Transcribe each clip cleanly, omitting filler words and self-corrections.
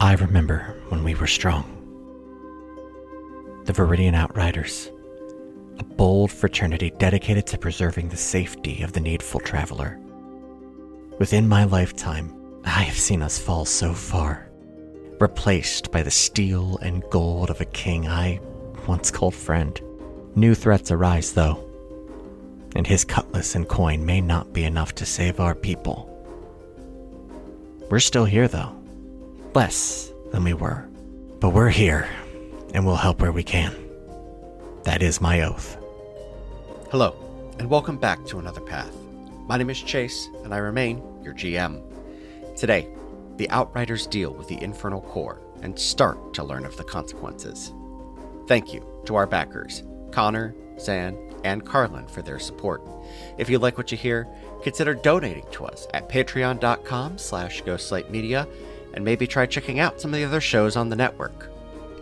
I remember when we were strong. The Viridian Outriders, a bold fraternity dedicated to preserving the safety of the needful traveler. Within my lifetime, I have seen us fall so far, replaced by the steel and gold of a king I once called friend. New threats arise, though, and his cutlass and coin may not be enough to save our people. We're still here, though. Less than we were. But we're here, and we'll help where we can. That is my oath. Hello, and welcome back to Another Path. My name is Chase, and I remain your GM. Today, the Outriders deal with the Infernal Core and start to learn of the consequences. Thank you to our backers, Connor, Zan, and Carlin for their support. If you like what you hear, consider donating to us at patreon.com/ghostlightmedia, and maybe try checking out some of the other shows on the network.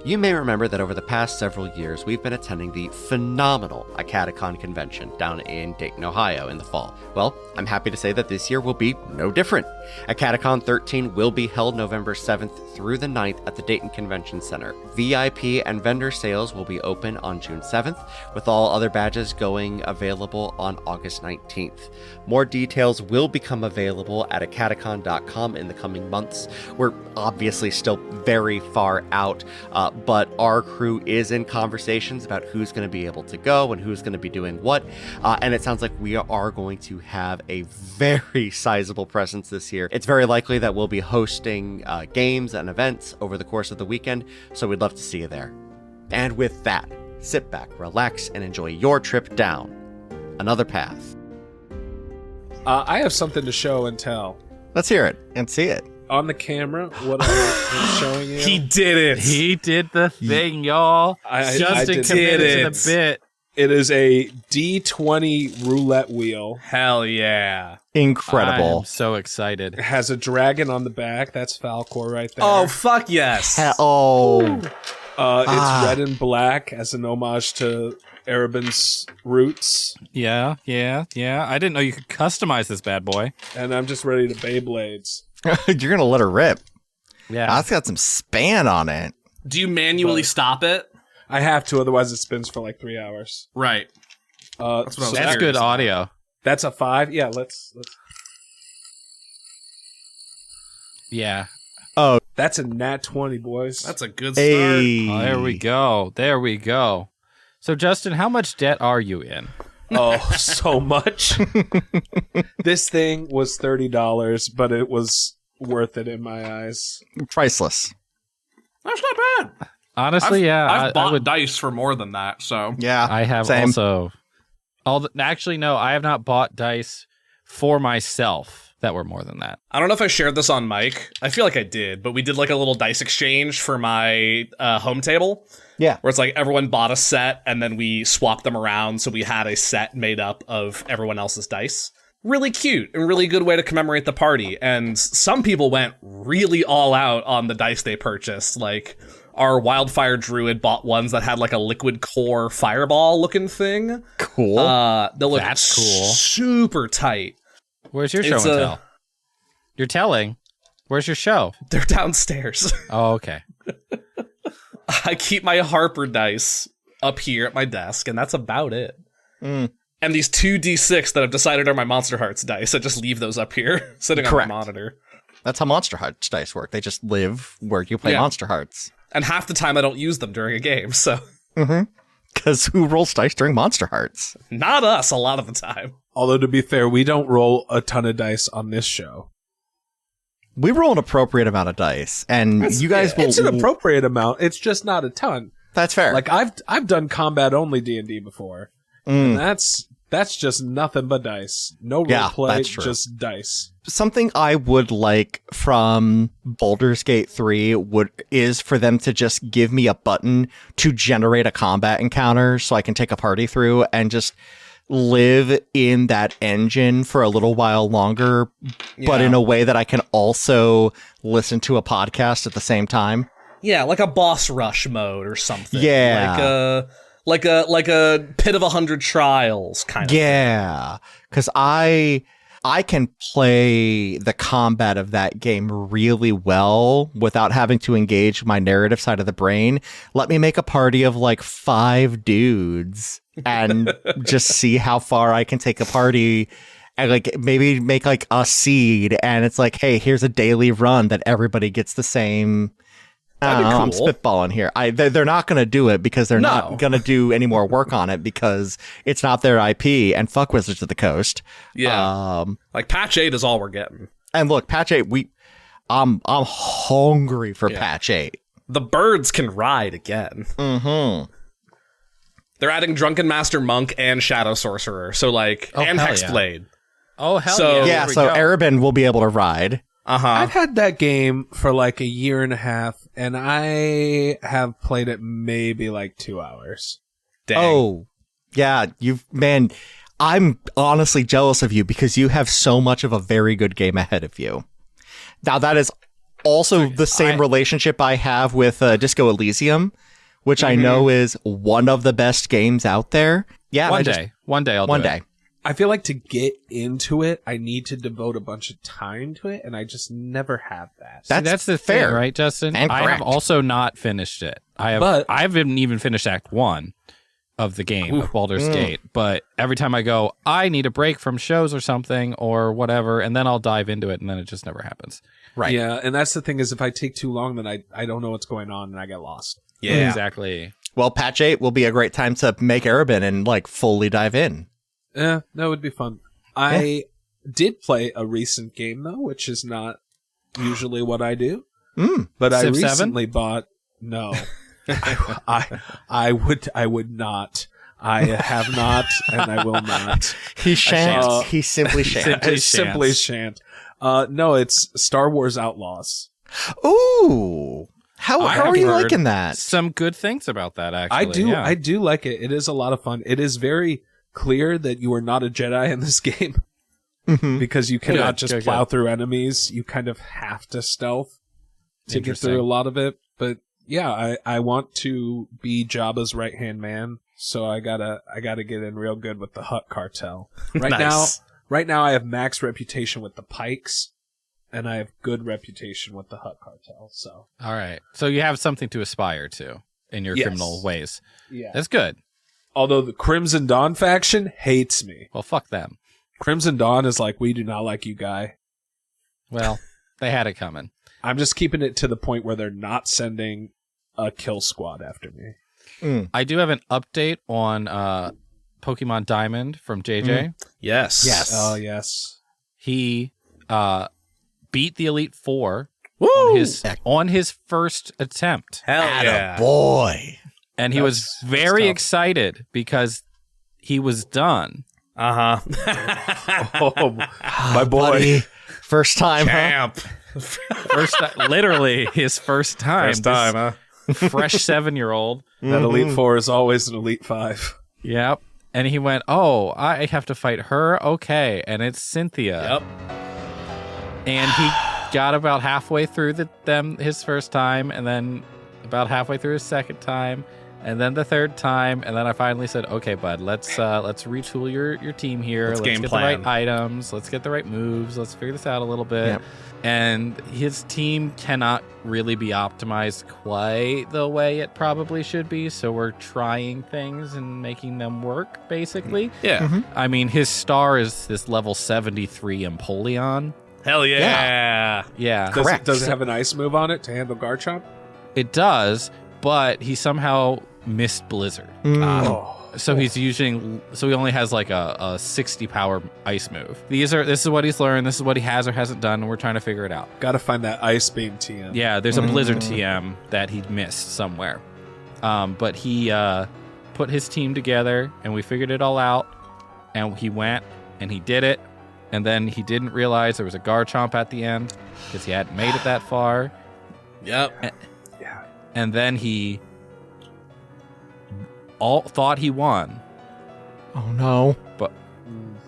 You may remember that over the past several years, we've been attending the phenomenal Acadicon convention down in Dayton, Ohio in the fall. Well, I'm happy to say that this year will be no different. Acadicon 13 will be held November 7th through the 9th at the Dayton Convention Center. VIP and vendor sales will be open on June 7th, with all other badges going available on August 19th. More details will become available at acadicon.com in the coming months. We're obviously still very far out, but our crew is in conversations about who's going to be able to go and who's going to be doing what, and it sounds like we are going to have a very sizable presence this year. It's very likely that we'll be hosting games and events over the course of the weekend, so we'd love to see you there. And with that, sit back, relax, and enjoy your trip down Another Path. I have something to show and tell. Let's hear it and see it. On the camera, what I'm showing you. He did it. He did the thing, y'all. Justin committed to the bit. It is a D20 roulette wheel. Hell yeah. Incredible. I'm so excited. It has a dragon on the back. That's Falcor right there. Oh, fuck yes. It's red and black as an homage to Erebin's roots. Yeah. I didn't know you could customize this bad boy. And I'm just ready to Beyblades. You're going to let her rip. Yeah. That's got some span on it. Do you manually stop it? I have to, otherwise it spins for like 3 hours. Right. That's good audio. That's a 5? Yeah, let's... Yeah. Oh. That's a nat 20, boys. That's a good start. Hey. Oh, there we go. So, Justin, how much debt are you in? Oh, so much. This thing was $30, but it was worth it in my eyes. Priceless. That's not bad. Honestly, I've bought I would. dice for more than that, so. Yeah. I have same. also. Actually, no, I have not bought dice for myself that were more than that. I don't know if I shared this on mic. I feel like I did, but we did like a little dice exchange for my home table. Yeah. Where it's like everyone bought a set and then we swapped them around, so we had a set made up of everyone else's dice. Really cute and really good way to commemorate the party. And some people went really all out on the dice they purchased. Like our wildfire druid bought ones that had like a liquid core fireball looking thing. Cool. They look That's cool. Super tight. Where's your show and tell? You're telling. Where's your show? They're downstairs. Oh, okay. I keep my Harper dice up here at my desk, and that's about it. Mm. And these 2d6 that I've decided are my Monster Hearts dice, I just leave those up here, sitting Correct. on the monitor. That's how Monster Hearts dice work. They just live where you play Monster Hearts. And half the time I don't use them during a game, so... Mm-hmm. Because who rolls dice during Monster Hearts? Not us, a lot of the time. Although, to be fair, we don't roll a ton of dice on this show. We roll an appropriate amount of dice, and you guys will... It's an appropriate amount. It's just not a ton. That's fair. Like, I've done combat-only D&D before, and that's just nothing but dice. No roleplay, just dice. Something I would like from Baldur's Gate 3 is for them to just give me a button to generate a combat encounter so I can take a party through and just live in that engine for a little while longer, but in a way that I can also listen to a podcast at the same time. Yeah, like a boss rush mode or something. Yeah. Like a pit of 100 trials kind of Yeah. Because I I can play the combat of that game really well without having to engage my narrative side of the brain. Let me make a party of like 5 dudes and just see how far I can take a party. And like maybe make like a seed, and it's like, hey, here's a daily run that everybody gets the same. That'd be cool. I'm spitballing here. They're not going to do it because they're not going to do any more work on it because it's not their IP. And fuck Wizards of the Coast. Yeah, like patch 8 is all we're getting. And look, patch 8. I'm hungry for patch 8. The birds can ride again. Mm-hmm. They're adding Drunken Master Monk and Shadow Sorcerer, so like and Hexblade. Oh, hell So- yeah. So Erebin will be able to ride. I've had that game for like a year and a half, and I have played it maybe like 2 hours. Dang. Oh, yeah. I'm honestly jealous of you because you have so much of a very good game ahead of you. Now, that is also the same relationship I have with Disco Elysium, which I know is one of the best games out there. Yeah. One day I'll do it. I feel like to get into it, I need to devote a bunch of time to it, and I just never have that. That's the fair, thing, right, Justin? And I correct. have also not finished it. I haven't even finished Act 1 of the game of Baldur's Gate, but every time I go, I need a break from shows or something or whatever, and then I'll dive into it, and then it just never happens. Right. Yeah, and that's the thing is if I take too long, then I don't know what's going on, and I get lost. Yeah. Exactly. Well, patch 8 will be a great time to make Erebin and like fully dive in. Yeah, that would be fun. I did play a recent game though, which is not usually what I do. But I Civ 7? recently bought. No, I would not. I have not, and I will not. He shan't. He simply shan't. I simply shan't. No, it's Star Wars Outlaws. Ooh. How are you heard liking that? Some good things about that, actually. I do like it. It is a lot of fun. It is very clear that you are not a Jedi in this game because you cannot just plow through enemies. You kind of have to stealth to get through a lot of it. But yeah, I want to be Jabba's right-hand man, so I gotta get in real good with the Hutt cartel. Right now I have max reputation with the Pikes, and I have good reputation with the Hutt cartel. So All right. So you have something to aspire to in your criminal ways. yeah, That's good. although the Crimson Dawn faction hates me. Well, fuck them. Crimson Dawn is like, we do not like you, guy. Well, they had it coming. I'm just keeping it to the point where they're not sending a kill squad after me. I do have an update on Pokemon Diamond from JJ. Yes. Oh, yes. He beat the Elite Four Woo! on his first attempt. Hell yeah. Boy. And he was very excited because he was done. Oh, my boy. Buddy. First time, huh? Champ. Literally his first time. First time, huh? Fresh 7-year-old. That Elite Four is always an Elite Five. Yep. And he went, oh, I have to fight her? Okay. And it's Cynthia. Yep. And he got about halfway through his first time, and then about halfway through his second time, and then the third time, and then I finally said, okay, bud, let's retool your team here. Let's game get plan. the right items. Let's get the right moves. Let's figure this out a little bit. Yep. And his team cannot really be optimized quite the way it probably should be, so we're trying things and making them work, basically. Yeah. I mean, his star is this level 73 Empoleon. Hell yeah. Yeah. Correct. Does it have an ice move on it to handle Garchomp? It does, but he somehow missed Blizzard. So he's so he only has like a 60 power ice move. This is what he's learned, this is what he has or hasn't done, and we're trying to figure it out. Gotta find that Ice Beam TM. Yeah, there's a Blizzard TM that he missed somewhere. But he put his team together and we figured it all out, and he went and he did it, and then he didn't realize there was a Garchomp at the end because he hadn't made it that far. Yep. And then he thought he won, Oh, no.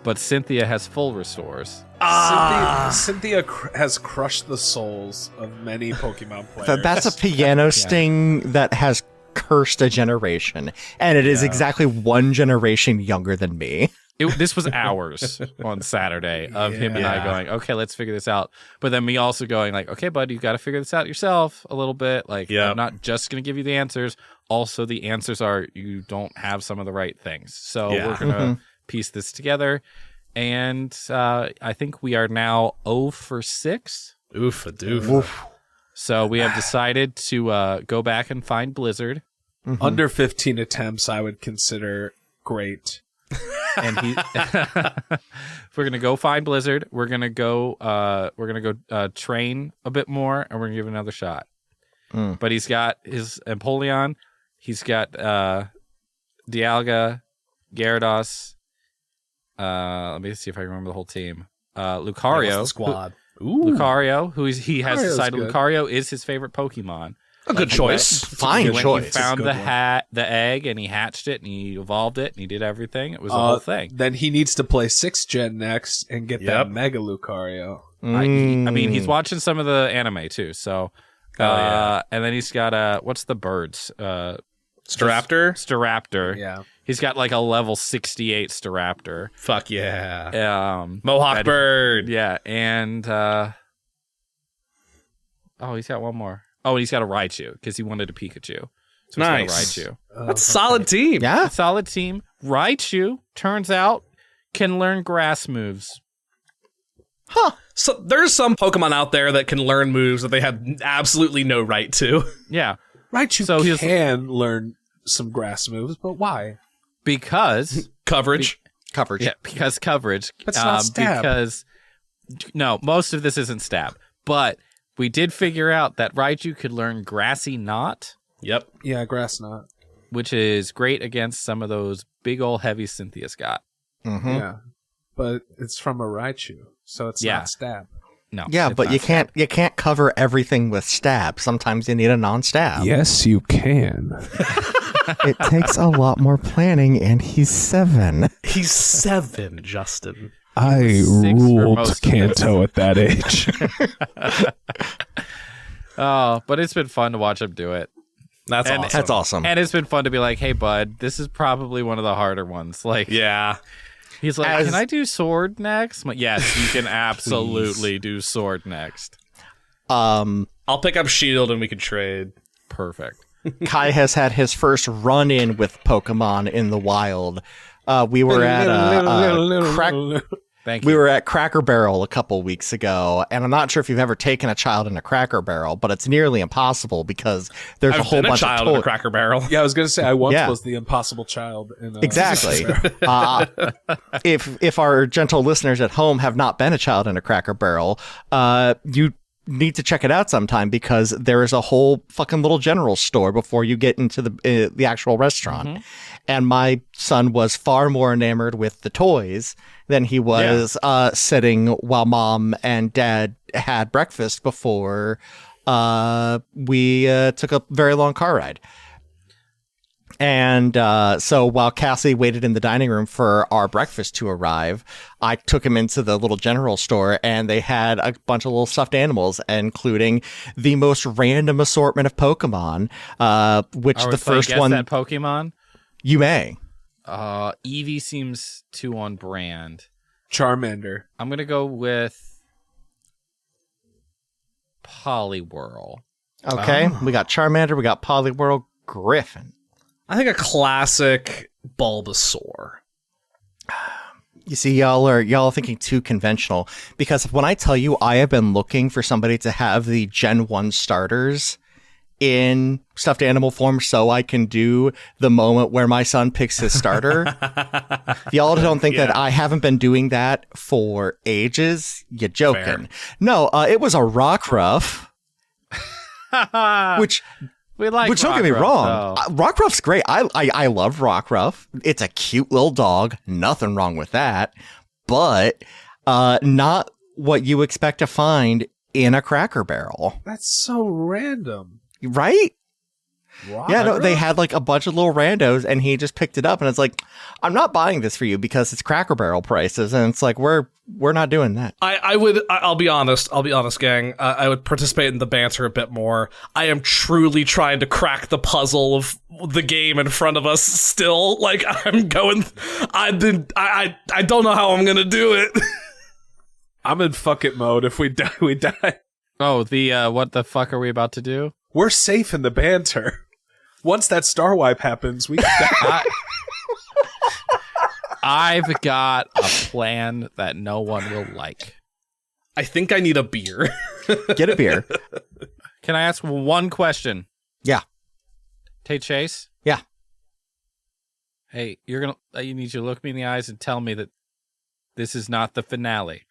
but Cynthia has full restores. Cynthia has crushed the souls of many Pokemon players. That's a piano sting that has cursed a generation. And it is exactly one generation younger than me. This was hours on Saturday of him and I going, okay, let's figure this out. But then me also going like, okay, bud, you got to figure this out yourself a little bit. Like, I'm not just going to give you the answers. Also, the answers are you don't have some of the right things. So we're going to piece this together. And I think we are now 0 for 6. Oofa doof. So we have decided to go back and find Blizzard. Under 15 attempts, I would consider great. And we're gonna go find Blizzard. We're gonna go train a bit more, and we're gonna give it another shot. But he's got his Empoleon. He's got Dialga, Gyarados. Let me see if I remember the whole team. Lucario, squad. Lucario, he has Lucario's decided good. Lucario is his favorite Pokemon. A good choice. Fine choice. He found the egg, and he hatched it, and he evolved it, and he did everything. It was a whole thing. Then he needs to play 6th gen next and get that Mega Lucario. I mean, he's watching some of the anime too. So, and then he's got what's the birds? Staraptor. Yeah. He's got like a level 68 Staraptor. Fuck yeah. Mohawk that- bird. Yeah, and he's got one more. Oh, and he's got a Raichu because he wanted a Pikachu. So he's got a Nice. Raichu. That's a solid team. Yeah. A solid team. Raichu turns out can learn grass moves. So there's some Pokemon out there that can learn moves that they have absolutely no right to. Yeah, Raichu So he's- can learn some grass moves, but why? because Coverage. Coverage. because coverage. That's not stab. Because no, most of this isn't stab, but we did figure out that Raichu could learn Grassy Knot, Yep. Yeah, grass knot. which is great against some of those big old heavy Cynthia's got. Yeah. But it's from a Raichu, so it's Yeah. not stab. No, Yeah, it's but not you stab. can't cover everything with stab. Sometimes you need a non-stab. Yes, you can. It takes a lot more planning, and he's 7. He's 7, Justin. I 6 for most of Kanto at that age. Oh, but it's been fun to watch him do it. That's And- awesome. That's awesome. And it's been fun to be like, hey, bud, this is probably one of the harder ones. Like, Yeah. he's like, As- can I do sword next? I'm like, yes, you can absolutely do sword next. Um, I'll pick up Shield and we can trade. Perfect. Kai has had his first run-in with Pokemon in the wild. We were at Thank you. we were at Cracker Barrel a couple weeks ago, and I'm not sure if you've ever taken a child in a Cracker Barrel, but it's nearly impossible because there's a I've whole been a bunch child of in a Cracker Barrel. Yeah, I was going to say, I once Yeah. was the impossible child. In Exactly. If our gentle listeners at home have not been a child in a Cracker Barrel, you need to check it out sometime because there is a whole fucking little general store before you get into the actual restaurant. And my son was far more enamored with the toys than he was sitting while mom and dad had breakfast before we took a very long car ride. And so while Cassie waited in the dining room for our breakfast to arrive, I took him into the little general store, and they had a bunch of little stuffed animals, including the most random assortment of Pokemon, which Are we the playing first Guess one That Pokemon? you may. Eevee seems too on brand. Charmander. I'm going to go with Poliwhirl. Okay, we got Charmander, we got Poliwhirl, Griffin. I think a classic Bulbasaur. You see, y'all are thinking too conventional, because when I tell you I have been looking for somebody to have the Gen 1 starters in stuffed animal form so I can do the moment where my son picks his starter. Y'all don't think that I haven't been doing that for ages? You joking. Fair. No, it was a Rockruff, which Which don't get me wrong, Rockruff's great. I love Rockruff. It's a cute little dog. Nothing wrong with that. But not what you expect to find in a Cracker Barrel. That's so random. Right? Yeah, no, they had like a bunch of little randos, and he just picked it up, and it's like, I'm not buying this for you because it's Cracker Barrel prices, and it's like we're not doing that. I'll be honest, gang. I would participate in the banter a bit more. I am truly trying to crack the puzzle of the game in front of us still. Like, I don't know how I'm gonna do it. I'm in fuck it mode. If we die, we die. Oh, what the fuck are we about to do? We're safe in the banter. Once that star wipe happens, we can die. I've got a plan that no one will like. I think I need a beer. Get a beer. Can I ask one question? Yeah. Hey, Chase? Yeah. Hey, you need to look me in the eyes and tell me that this is not the finale.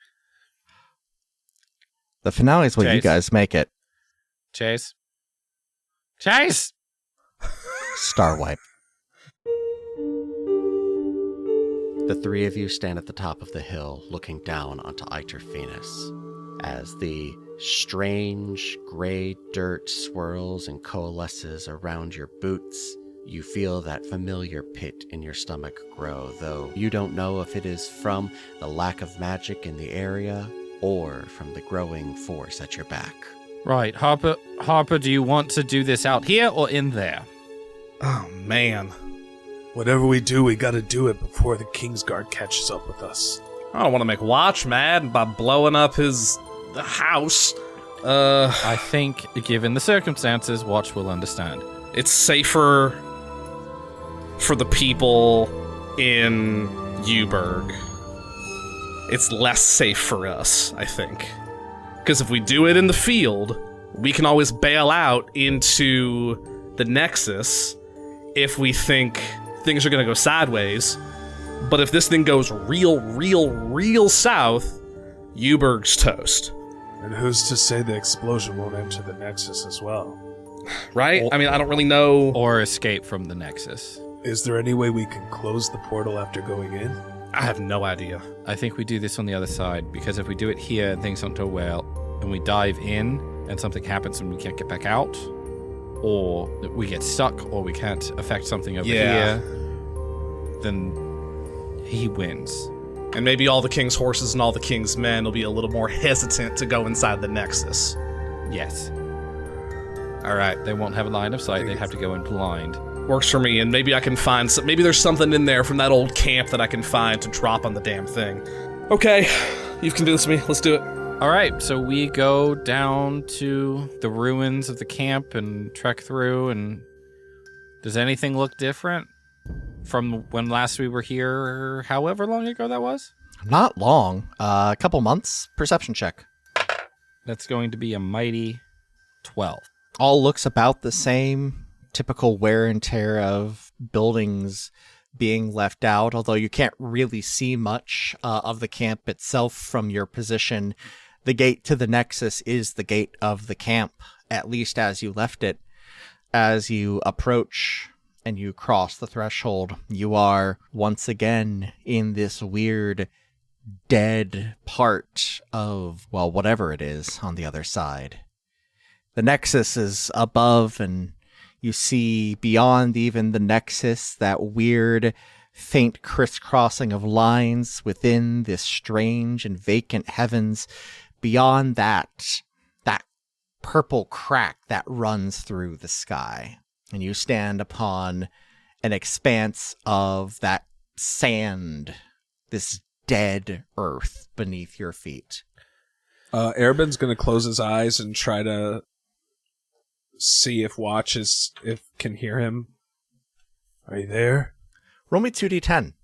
The finale is what Chase. you guys make it. Chase? Chase! Star wipe. The three of you stand at the top of the hill, looking down onto Iterphenus. As the strange gray dirt swirls and coalesces around your boots, you feel that familiar pit in your stomach grow, though you don't know if it is from the lack of magic in the area or from the growing force at your back. Right, Harper, do you want to do this out here or in there? Oh, man. Whatever we do, we gotta do it before the Kingsguard catches up with us. I don't want to make Watch mad by blowing up his house. I think, given the circumstances, Watch will understand. It's safer for the people in Uberg. It's less safe for us, I think. Because if we do it in the field, we can always bail out into the Nexus if we think things are going to go sideways. But if this thing goes real south, Uberg's toast. And who's to say the explosion won't enter the Nexus as well? Right? I mean, I don't really know. Or escape from the Nexus. Is there any way we can close the portal after going in? I have no idea. I think we do this on the other side, because if we do it here and things don't go well, and we dive in and something happens and we can't get back out, or we get stuck, or we can't affect something over here, then he wins. And maybe all the king's horses and all the king's men will be a little more hesitant to go inside the Nexus. Yes. All right. They won't have a line of sight. They have to go in blind. Works for me, and maybe I can find some. Maybe there's something in there from that old camp that I can find to drop on the damn thing. Okay, you've convinced me. Let's do it. All right, so we go down to the ruins of the camp and trek through, and does anything look different from when last we were here, however long ago that was? Not long. A couple months. Perception check. That's going to be a mighty 12. All looks about the same. Typical wear and tear of buildings being left out, although you can't really see much of the camp itself from your position. The gate to the Nexus is the gate of the camp, at least as you left it. As you approach and you cross the threshold, you are once again in this weird, dead part of, well, whatever it is on the other side. The Nexus is above, and you see beyond even the Nexus that weird, faint crisscrossing of lines within this strange and vacant heavens. Beyond that purple crack that runs through the sky. And you stand upon an expanse of that sand, this dead earth beneath your feet. Airben's going to close his eyes and try to see if can hear him. Are you there? Roll me 2d10.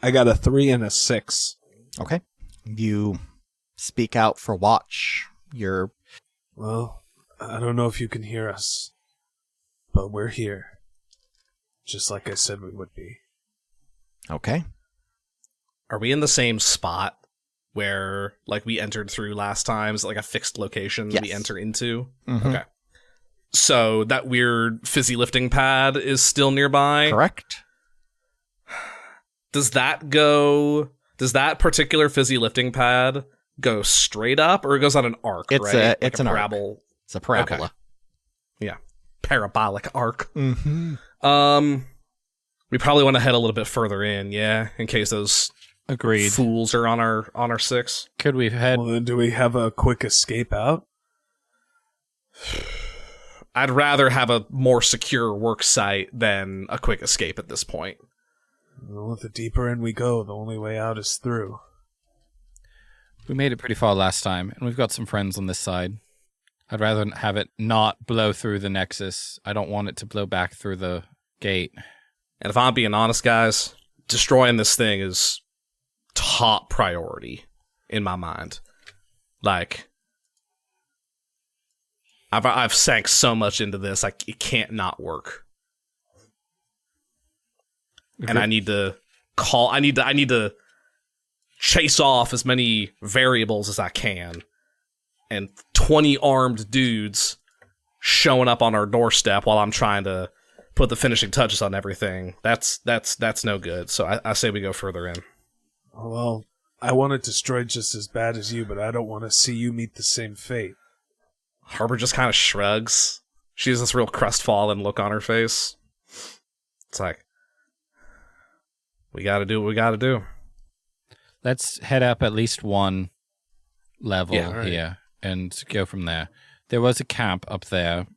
I got a 3 and a 6. Okay. You speak out for Watch. Well, I don't know if you can hear us, but we're here. Just like I said we would be. Okay. Are we in the same spot where, like, we entered through last time? Is it like a fixed location that we enter into? Mm-hmm. Okay. So that weird fizzy lifting pad is still nearby? Correct. Does that particular fizzy lifting pad go straight up, or it goes on an arc, right? It's an parabola. It's a parabola. Okay. Yeah. Parabolic arc. Mm-hmm. We probably want to head a little bit further in, yeah, in case those Agreed. fools are on our 6. Could we head? Well, then do we have a quick escape out? I'd rather have a more secure work site than a quick escape at this point. Well, the deeper in we go, the only way out is through. We made it pretty far last time, and we've got some friends on this side. I'd rather have it not blow through the Nexus. I don't want it to blow back through the gate. And if I'm being honest, guys, destroying this thing is top priority in my mind. Like, I've sank so much into this, it can't not work. And I need to chase off as many variables as I can. And 20 armed dudes showing up on our doorstep while I'm trying to put the finishing touches on everything. That's no good. So I say we go further in. Well, I want it destroyed just as bad as you, but I don't want to see you meet the same fate. Harbor just kind of shrugs. She has this real crestfallen look on her face. It's like, we gotta do what we gotta do. Let's head up at least one level Yeah, here and go from there. There was a camp up there.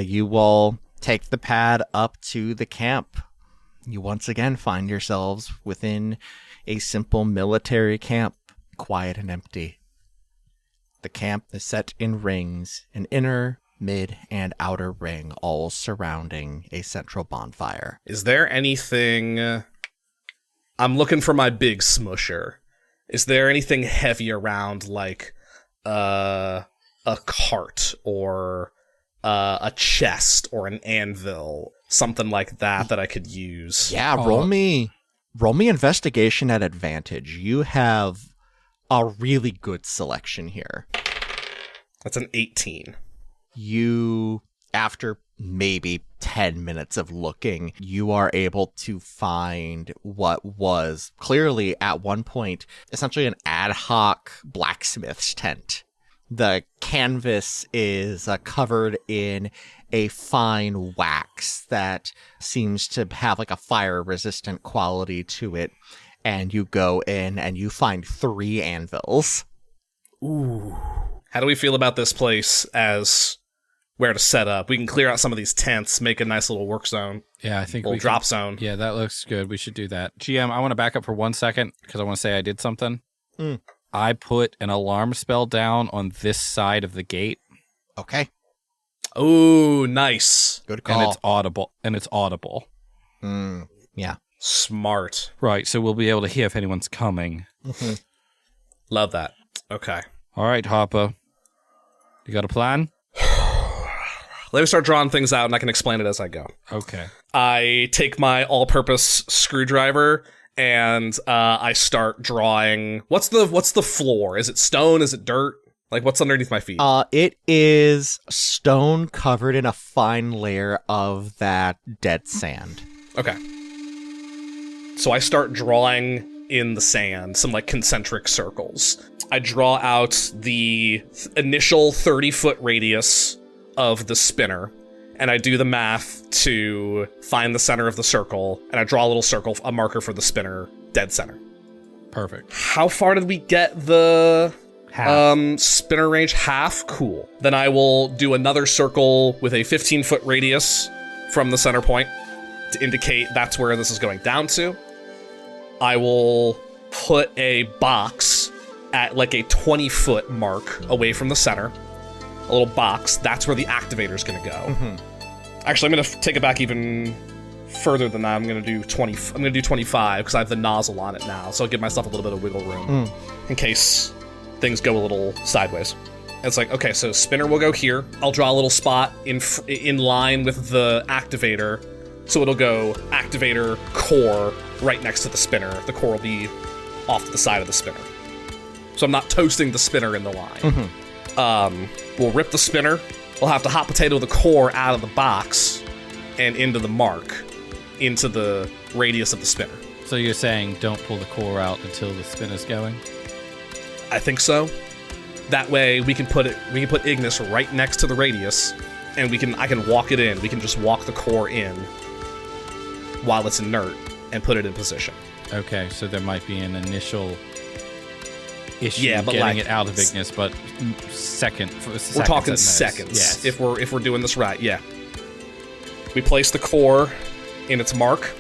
You will take the pad up to the camp. You once again find yourselves within a simple military camp, quiet and empty. The camp is set in rings, an inner, mid, and outer ring, all surrounding a central bonfire. Is there anything... I'm looking for my big smusher. Is there anything heavy around, like a cart or a chest or an anvil, something like that I could use? Yeah, roll me investigation at advantage. You have a really good selection here. That's an 18. You, after maybe 10 minutes of looking, you are able to find what was clearly at one point essentially an ad hoc blacksmith's tent. The canvas is covered in a fine wax that seems to have like a fire resistant quality to it. And you go in and you find 3 anvils. Ooh. How do we feel about this place as where to set up? We can clear out some of these tents, make a nice little work zone. Yeah, I think little drop zone. Yeah, that looks good. We should do that. GM, I want to back up for 1 second because I want to say I did something. I put an alarm spell down on this side of the gate. Okay. Oh, nice. Good call. And it's audible. Yeah. Smart. Right, so we'll be able to hear if anyone's coming. Love that. Okay. All right, Harper. You got a plan? Let me start drawing things out and I can explain it as I go. Okay. I take my all-purpose screwdriver and I start drawing. What's the floor? Is it stone? Is it dirt? Like, what's underneath my feet? It is stone covered in a fine layer of that dead sand. Okay. So I start drawing in the sand some like concentric circles. I draw out the initial 30-foot radius of the spinner, and I do the math to find the center of the circle, and I draw a little circle, a marker for the spinner, dead center. Perfect. How far did we get the Half. spinner range? Half? Cool. Then I will do another circle with a 15-foot radius from the center point to indicate that's where this is going down to. I will put a box at like a 20-foot mark away from the center. A little box. That's where the activator's going to go. Actually, I'm going to take it back even further than that. I'm going to do 20. I'm going to do 25 because I have the nozzle on it now. So I'll give myself a little bit of wiggle room in case things go a little sideways. It's like, okay, so spinner will go here. I'll draw a little spot in line with the activator. So it'll go activator, core, right next to the spinner. The core will be off to the side of the spinner. So I'm not toasting the spinner in the line. We'll rip the spinner. We'll have to hot potato the core out of the box and into the mark, into the radius of the spinner. So you're saying don't pull the core out until the spinner's going? I think so. That way we can put Ignis right next to the radius, and I can walk it in. We can just walk the core in while it's inert and put it in position. Okay, so there might be an initial issue but getting like, it out of Ignis, but we're talking seconds. Yes. If we're doing this right, yeah. We place the core in its mark,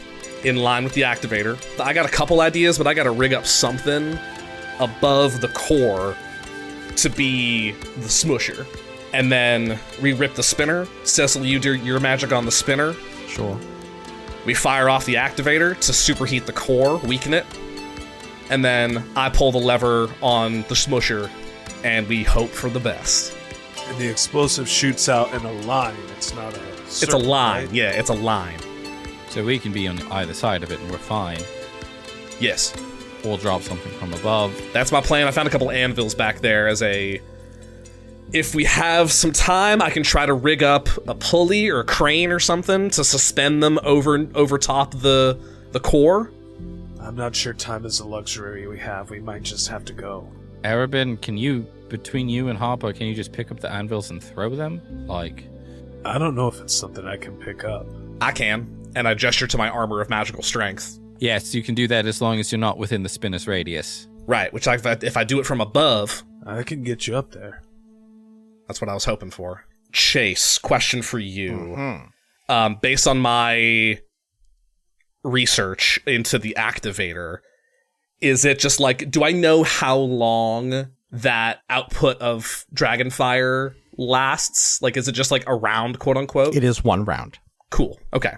in line with the activator. I got a couple ideas, but I got to rig up something above the core to be the smusher. And then we rip the spinner. Cecil, you do your magic on the spinner. Sure. We fire off the activator to superheat the core, weaken it. And then I pull the lever on the smusher, and we hope for the best. And the explosive shoots out in a line. It's not a circle, It's a line. right? Yeah, it's a line. So we can be on either side of it and we're fine. Yes. Or drop something from above. That's my plan. I found a couple anvils back there as a... If we have some time, I can try to rig up a pulley or a crane or something to suspend them over top the core. I'm not sure time is a luxury we have. We might just have to go. Arabin, between you and Harper, can you just pick up the anvils and throw them? Like... I don't know if it's something I can pick up. I can, and I gesture to my armor of magical strength. Yes, you can do that as long as you're not within the spinner's radius. Right, which if I do it from above... I can get you up there. That's what I was hoping for. Chase, question for you. Mm-hmm. Based on my research into the activator, is it just like, do I know how long that output of Dragonfire lasts? Like, is it just like a round, quote unquote? It is 1 round. Cool. Okay.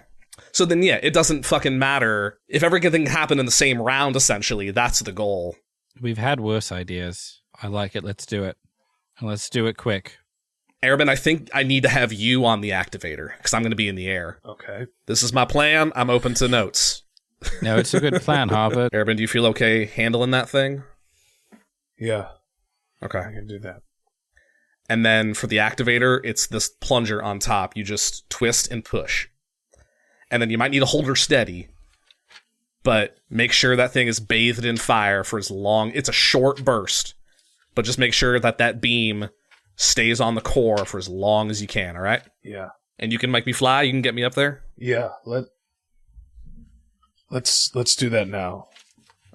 So then, yeah, it doesn't fucking matter. If everything happened in the same round, essentially, that's the goal. We've had worse ideas. I like it. Let's do it. And let's do it quick. Airman, I think I need to have you on the activator, because I'm going to be in the air. Okay. This is my plan. I'm open to notes. No, it's a good plan, Harper. Airman, do you feel okay handling that thing? Yeah, Okay. I can do that. And then for the activator, it's this plunger on top. You just twist and push. And then you might need to hold her steady, but make sure that thing is bathed in fire for as long... It's a short burst, but just make sure that beam stays on the core for as long as you can, all right? Yeah. And you can make me fly? You can get me up there? Yeah, let's do that now.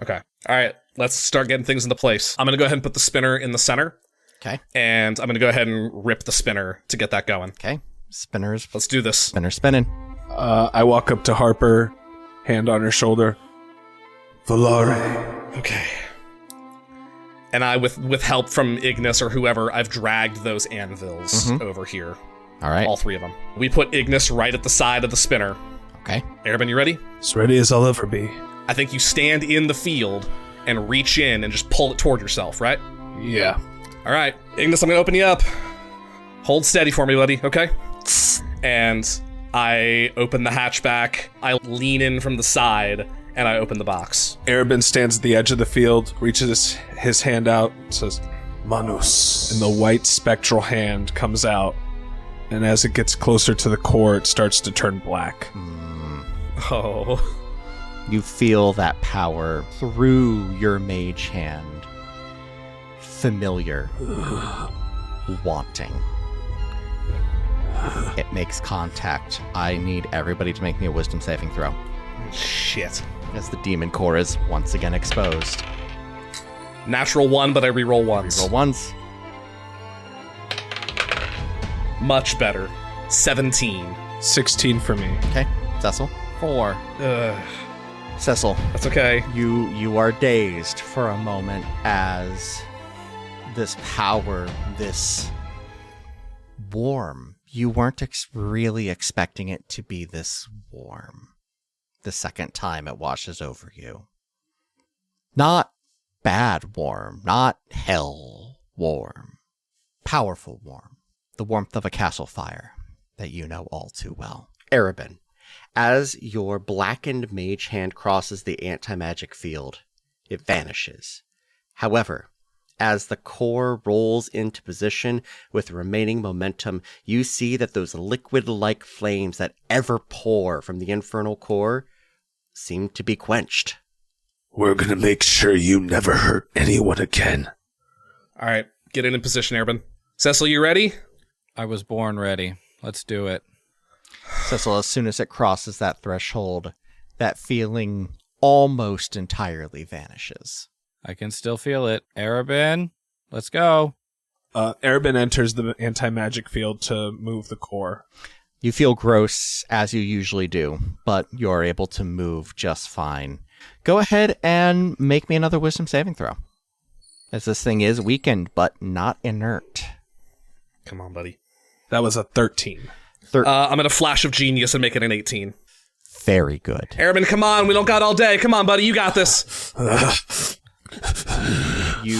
Okay. All right, let's start getting things into place. I'm going to go ahead and put the spinner in the center. Okay. And I'm going to go ahead and rip the spinner to get that going. Okay. Spinners. Let's do this. Spinner spinning. I walk up to Harper, hand on her shoulder. Volare. Okay. And I, with help from Ignis or whoever, I've dragged those anvils over here. All right. All 3 of them. We put Ignis right at the side of the spinner. Okay. Airman, you ready? As ready as I'll ever be. I think you stand in the field and reach in and just pull it toward yourself, right? Yeah. All right. Ignis, I'm going to open you up. Hold steady for me, buddy, okay? And I open the hatchback. I lean in from the side, and I open the box. Arabin stands at the edge of the field, reaches his hand out, says, Manus. And the white spectral hand comes out, and as it gets closer to the core, it starts to turn black. Oh. You feel that power through your mage hand. Familiar. Wanting. It makes contact. I need everybody to make me a wisdom saving throw. Shit. As the demon core is once again exposed. Natural 1, but I reroll once. Reroll once. Much better. 17. 16 for me. Okay. Cecil. 4. Cecil. That's okay. You are dazed for a moment as this power, this warm. You weren't really expecting it to be this warm. The second time it washes over you. Not bad warm, not hell warm. Powerful warm. The warmth of a castle fire that you know all too well. Arabin, as your blackened mage hand crosses the anti-magic field, it vanishes. However, as the core rolls into position with remaining momentum, you see that those liquid-like flames that ever pour from the Infernal Core seem to be quenched. We're gonna make sure you never hurt anyone again. All right. Get in position, Airman. Cecil, you ready? I was born ready. Let's do it. Cecil, as soon as it crosses that threshold, that feeling almost entirely vanishes. I can still feel it. Arabin, let's go. Arabin enters the anti-magic field to move the core. You feel gross, as you usually do, but you're able to move just fine. Go ahead and make me another wisdom saving throw. As this thing is weakened, but not inert. Come on, buddy. That was a 13. I'm in a flash of genius and make it an 18. Very good. Airman, come on. We don't got all day. Come on, buddy. You got this.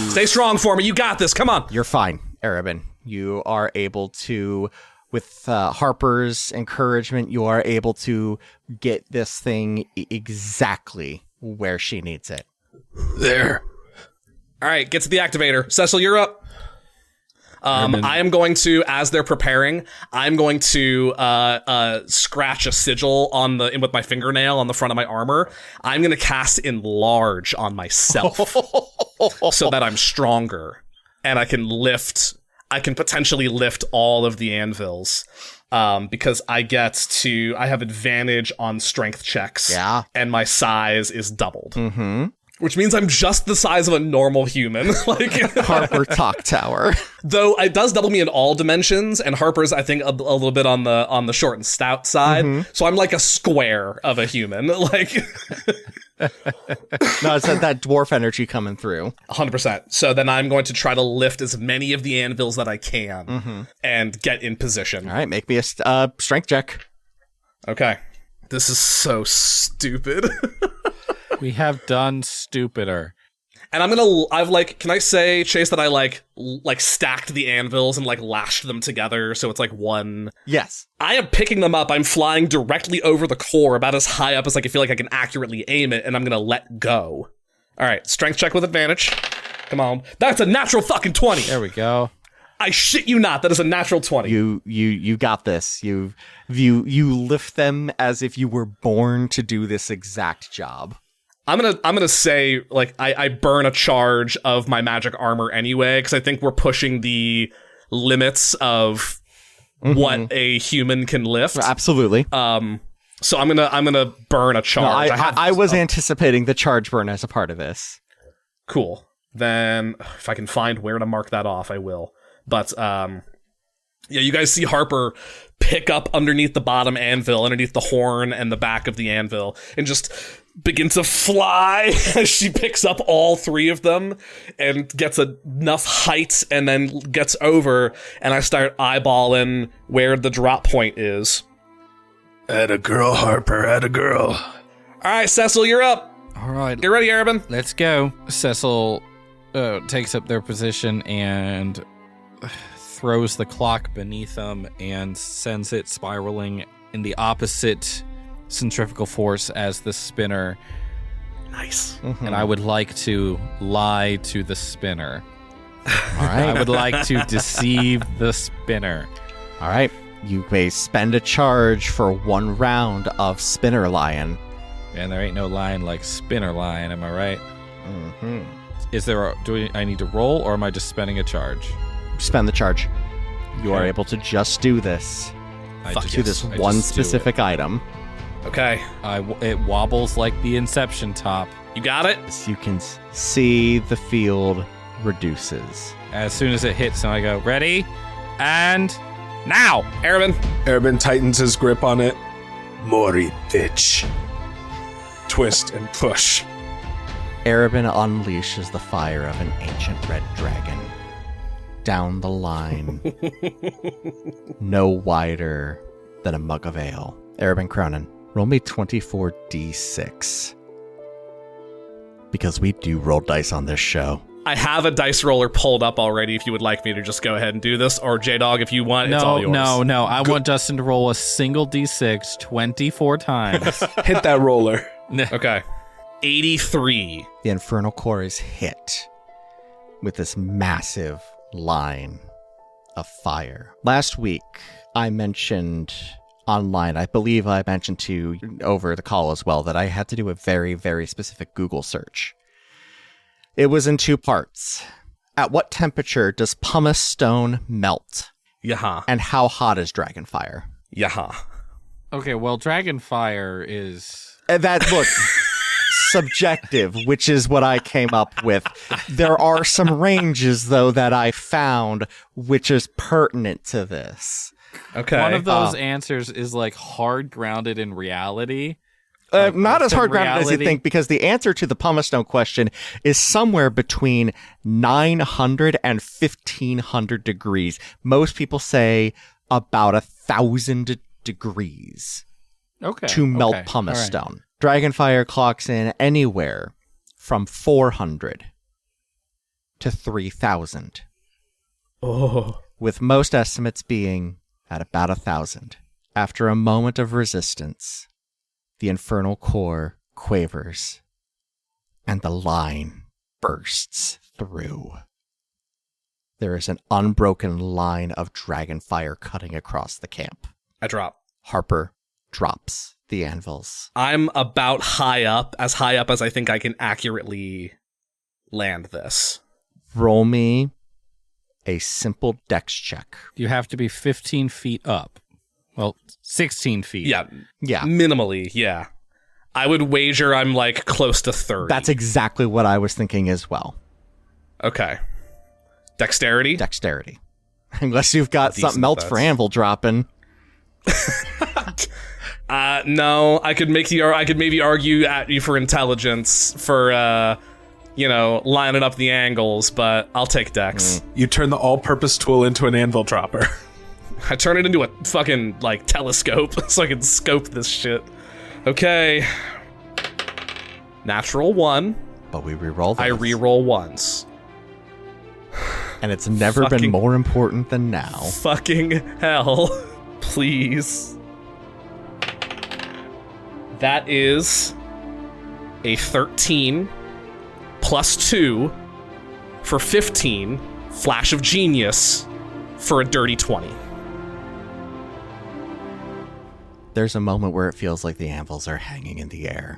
Stay strong for me. You got this. Come on. You're fine, Arabin. You are able to, with Harper's encouragement, you are able to get this thing exactly where she needs it. There. All right, get to the activator. Cecil, you're up. I am going to, as they're preparing, I'm going to scratch a sigil with my fingernail on the front of my armor. I'm going to cast Enlarge on myself so that I'm stronger and I can potentially lift all of the anvils. Because I have advantage on strength checks. Yeah. And my size is doubled. Mm-hmm. Which means I'm just the size of a normal human. Like Harper Talk Tower. Though it does double me in all dimensions, and Harper's, I think, a little bit on the short and stout side. Mm-hmm. So I'm like a square of a human. Like No, it's that dwarf energy coming through. 100%. So then I'm going to try to lift as many of the anvils that I can and get in position. All right, make me a strength check. Okay. This is so stupid. We have done stupider. And can I say, Chase, that I like stacked the anvils and like lashed them together so it's like one. Yes. I am picking them up. I'm flying directly over the core, about as high up as I can feel like I can accurately aim it, and I'm gonna let go. All right, strength check with advantage. Come on. That's a natural fucking 20. There we go. I shit you not. That is a natural 20. You got this. You lift them as if you were born to do this exact job. I'm gonna say, like, I burn a charge of my magic armor anyway, because I think we're pushing the limits of what a human can lift. Absolutely. So I'm gonna burn a charge. No, I was anticipating the charge burn as a part of this. Cool. Then if I can find where to mark that off, I will. But yeah, you guys see Harper pick up underneath the bottom anvil, underneath the horn and the back of the anvil, and just begin to fly as she picks up all three of them and gets enough height and then gets over, and I start eyeballing where the drop point is. Atta girl, Harper, atta girl. All right, Cecil, you're up. All right. Get ready, Arabin. Let's go. Cecil takes up their position and throws the clock beneath them and sends it spiraling in the opposite centrifugal force as the spinner. Nice. And I would like to lie to the spinner. All right. I would like to deceive the spinner. All right. You may spend a charge for 1 round of Spinner Lion. And there ain't no lion like Spinner Lion, am I right? Mm-hmm. Is there I need to roll, or am I just spending a charge? Spend the charge. You are able to just do this. To this one specific item. Okay. It wobbles like the Inception top. You got it? So you can see the field reduces. As soon as it hits, and I go, ready? And now! Arabin. Arabin tightens his grip on it. Mori, bitch. Twist and push. Arabin unleashes the fire of an ancient red dragon. Down the line. No wider than a mug of ale. Arabin Cronin, roll me 24d6. Because we do roll dice on this show. I have a dice roller pulled up already if you would like me to just go ahead and do this. Or J-Dog, if you want, it's all yours. No. I want Dustin to roll a single d6 24 times. Hit that roller. Okay. 83. The Infernal Core is hit with this massive line of fire. Last week, I mentioned online, I believe I mentioned to you over the call as well, that I had to do a very, very specific Google search. It was in 2 parts. At what temperature does pumice stone melt? Yaha. And how hot is dragonfire? Yaha. Okay, well, Dragonfire is... Look, subjective, which is what I came up with. There are some ranges, though, that I found, which is pertinent to this. Okay. One of those answers is like hard grounded in reality. Not as hard grounded as you think, because the answer to the pumice stone question is somewhere between 900 and 1500 degrees. Most people say about 1,000 degrees to melt pumice stone. Dragonfire clocks in anywhere from 400 to 3,000. Oh. With most estimates being at about 1,000. After a moment of resistance, the Infernal Core quavers, and the line bursts through. There is an unbroken line of dragonfire cutting across the camp. I drop. Harper drops the anvils. I'm about high up as I think I can accurately land this. Roll me a simple dex check. You have to be 15 feet up. Well, 16 feet. Yeah. Yeah. Minimally, yeah. I would wager I'm like close to 30. That's exactly what I was thinking as well. Okay. Dexterity? Dexterity. Unless you've got Decent something else for anvil dropping. No, I could maybe argue at you for intelligence for lining up the angles, but I'll take Dex. You turn the all-purpose tool into an anvil dropper. I turn it into a fucking telescope so I can scope this shit. Okay. Natural 1. But we reroll those. I reroll once. And it's never been more important than now. Fucking hell. Please. That is a 13 plus 2 for 15. Flash of Genius for a dirty 20. There's a moment where it feels like the anvils are hanging in the air,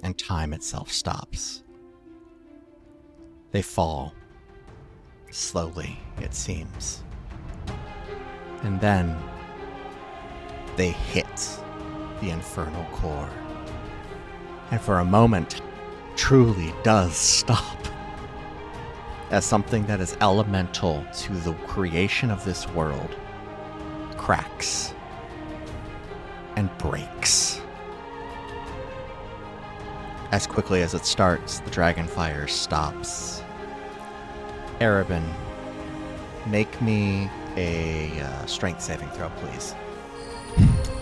and time itself stops. They fall. Slowly, it seems. And then they hit the Infernal Core. And for a moment, truly does stop. As something that is elemental to the creation of this world cracks and breaks. As quickly as it starts, the dragonfire stops. Arabin, make me a strength saving throw, please.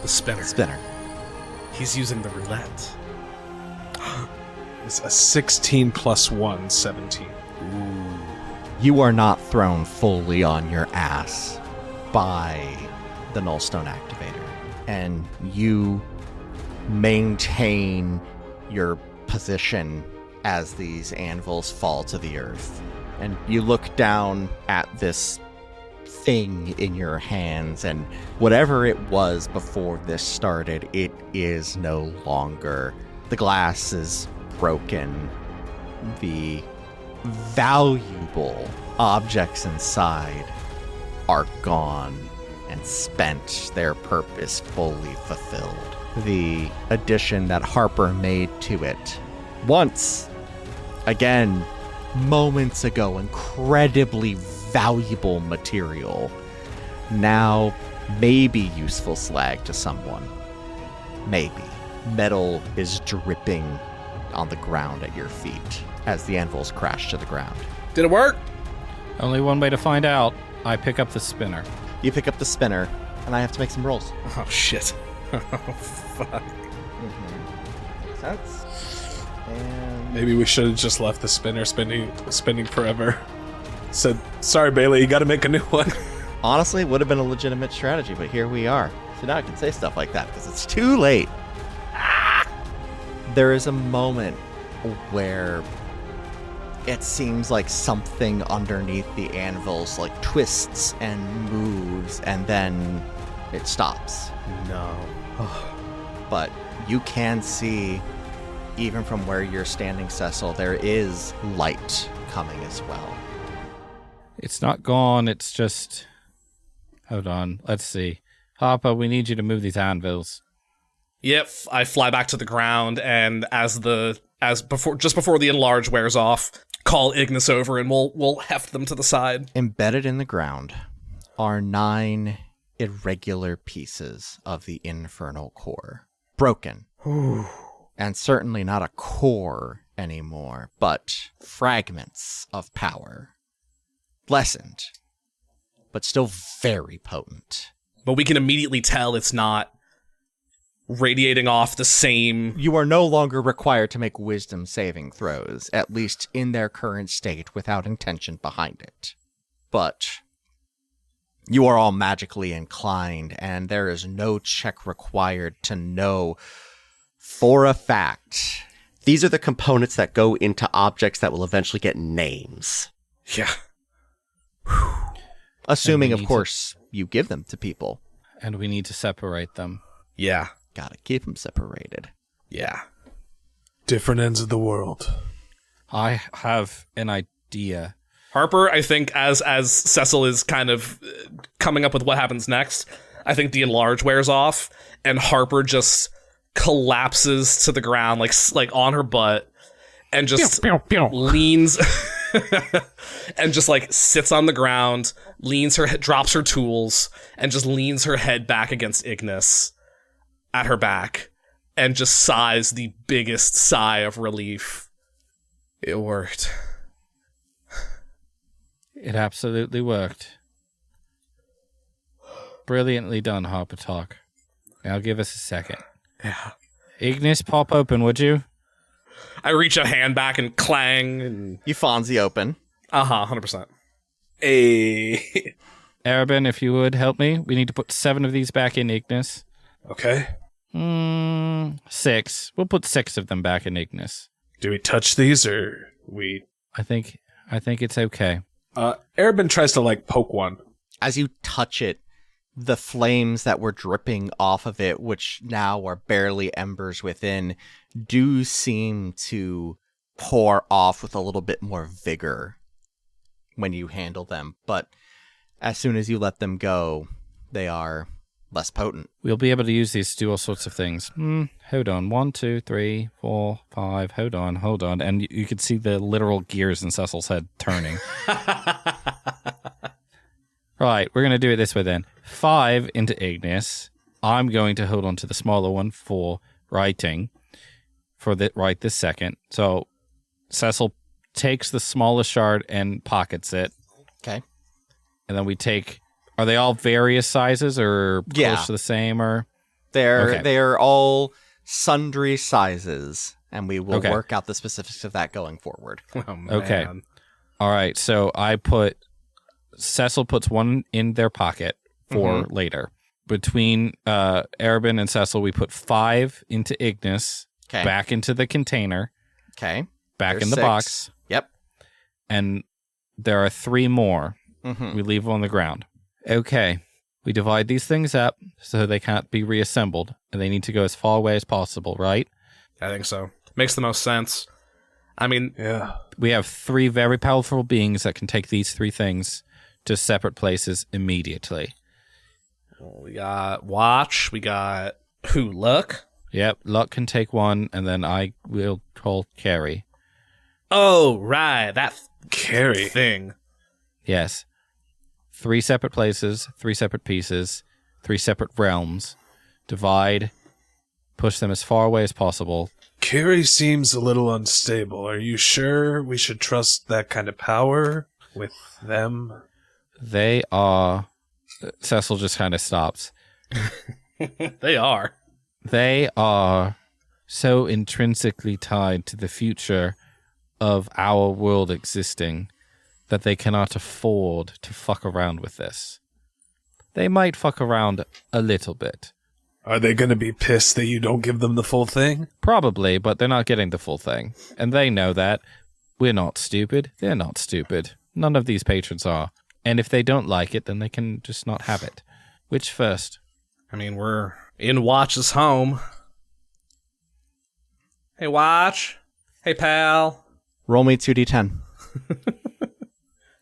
The spinner. Spinner. He's using the roulette. It's a 16 plus 1, 17. You are not thrown fully on your ass by the Nullstone Activator, and you maintain your position as these anvils fall to the earth. And you look down at this thing in your hands, and whatever it was before this started, it is no longer. The glass is broken. The valuable objects inside are gone and spent, their purpose fully fulfilled. The addition that Harper made to it once, again, moments ago, incredibly valuable material, now maybe useful slag to someone. Maybe. Metal is dripping on the ground at your feet as the anvils crash to the ground. Did it work? Only one way to find out. I pick up the spinner. You pick up the spinner, and I have to make some rolls. Oh, shit. Oh, fuck. Makes sense. And Maybe we should have just left the spinner spinning forever. Said, sorry, Bailey, you gotta make a new one. honestly, it would have been a legitimate strategy, but here we are. So now I can say stuff like that because it's too late. There is a moment where it seems like something underneath the anvils like twists and moves, and then it stops. No. But you can see, even from where you're standing, Cecil, there is light coming as well. It's not gone, it's just... Hold on, let's see. Harper, we need you to move these anvils. Yep, I fly back to the ground, and just before the enlarge wears off, call Ignis over, and we'll heft them to the side. Embedded in the ground are 9 irregular pieces of the Infernal Core. Broken. And certainly not a core anymore, but fragments of power. Lessened, but still very potent. But we can immediately tell it's not radiating off the same... You are no longer required to make wisdom saving throws, at least in their current state, without intention behind it. But you are all magically inclined, and there is no check required to know for a fact. These are the components that go into objects that will eventually get names. Yeah. Assuming, of course, you give them to people. And we need to separate them. Yeah. Gotta keep them separated. Yeah. Different ends of the world. I have an idea. Harper, I think, as Cecil is kind of coming up with what happens next, I think the enlarge wears off, and Harper just collapses to the ground, like on her butt, and just leans and just like sits on the ground, drops her tools, and just leans her head back against Ignis at her back, and just sighs the biggest sigh of relief. It worked. It absolutely worked. Brilliantly done, Harper Talk. Now give us a second. Yeah. Ignis, pop open, would you? I reach a hand back and clang. And... You Fonzie open. 100%. Hey. Arabin, if you would, help me. We need to put 7 of these back in Ignis. Okay. 6. We'll put 6 of them back in Ignis. Do we touch these, or we... I think it's okay. Arabin tries to, poke one. As you touch it, the flames that were dripping off of it, which now are barely embers within, do seem to pour off with a little bit more vigor when you handle them. But as soon as you let them go, they are less potent. We'll be able to use these to do all sorts of things. Hold on. 1, 2, 3, 4, 5. Hold on. And you could see the literal gears in Cecil's head turning. Right, we're going to do it this way then. 5 into Ignis. I'm going to hold on to the smaller one for writing. Right this second. So Cecil takes the smallest shard and pockets it. Okay. And then we take... Are they all various sizes or close to the same? Or They're all sundry sizes, and we will work out the specifics of that going forward. Oh, man. Okay. All right, so Cecil puts one in their pocket for later. Between Arabin and Cecil, we put 5 into Ignis, back into the container, back There's in the 6. box. Yep. And there are 3 more. We leave on the ground. Okay. We divide these things up so they can't be reassembled, and they need to go as far away as possible, right? I think so. Makes the most sense. I mean... Yeah. We have 3 very powerful beings that can take these 3 things to separate places immediately. We got Watch. We got Luck? Yep, Luck can take 1, and then I will call Carrie. Oh, right. That Carrie thing. Yes. 3 separate places, 3 separate pieces, 3 separate realms. Divide, push them as far away as possible. Carrie seems a little unstable. Are you sure we should trust that kind of power with them? They are... Cecil just kind of stops. They are. They are so intrinsically tied to the future of our world existing that they cannot afford to fuck around with this. They might fuck around a little bit. Are they going to be pissed that you don't give them the full thing? Probably, but they're not getting the full thing. And they know that. We're not stupid. They're not stupid. None of these patrons are. And if they don't like it, then they can just not have it. Which first? I mean, we're in Watch's home. Hey, Watch. Hey, pal. Roll me 2d10.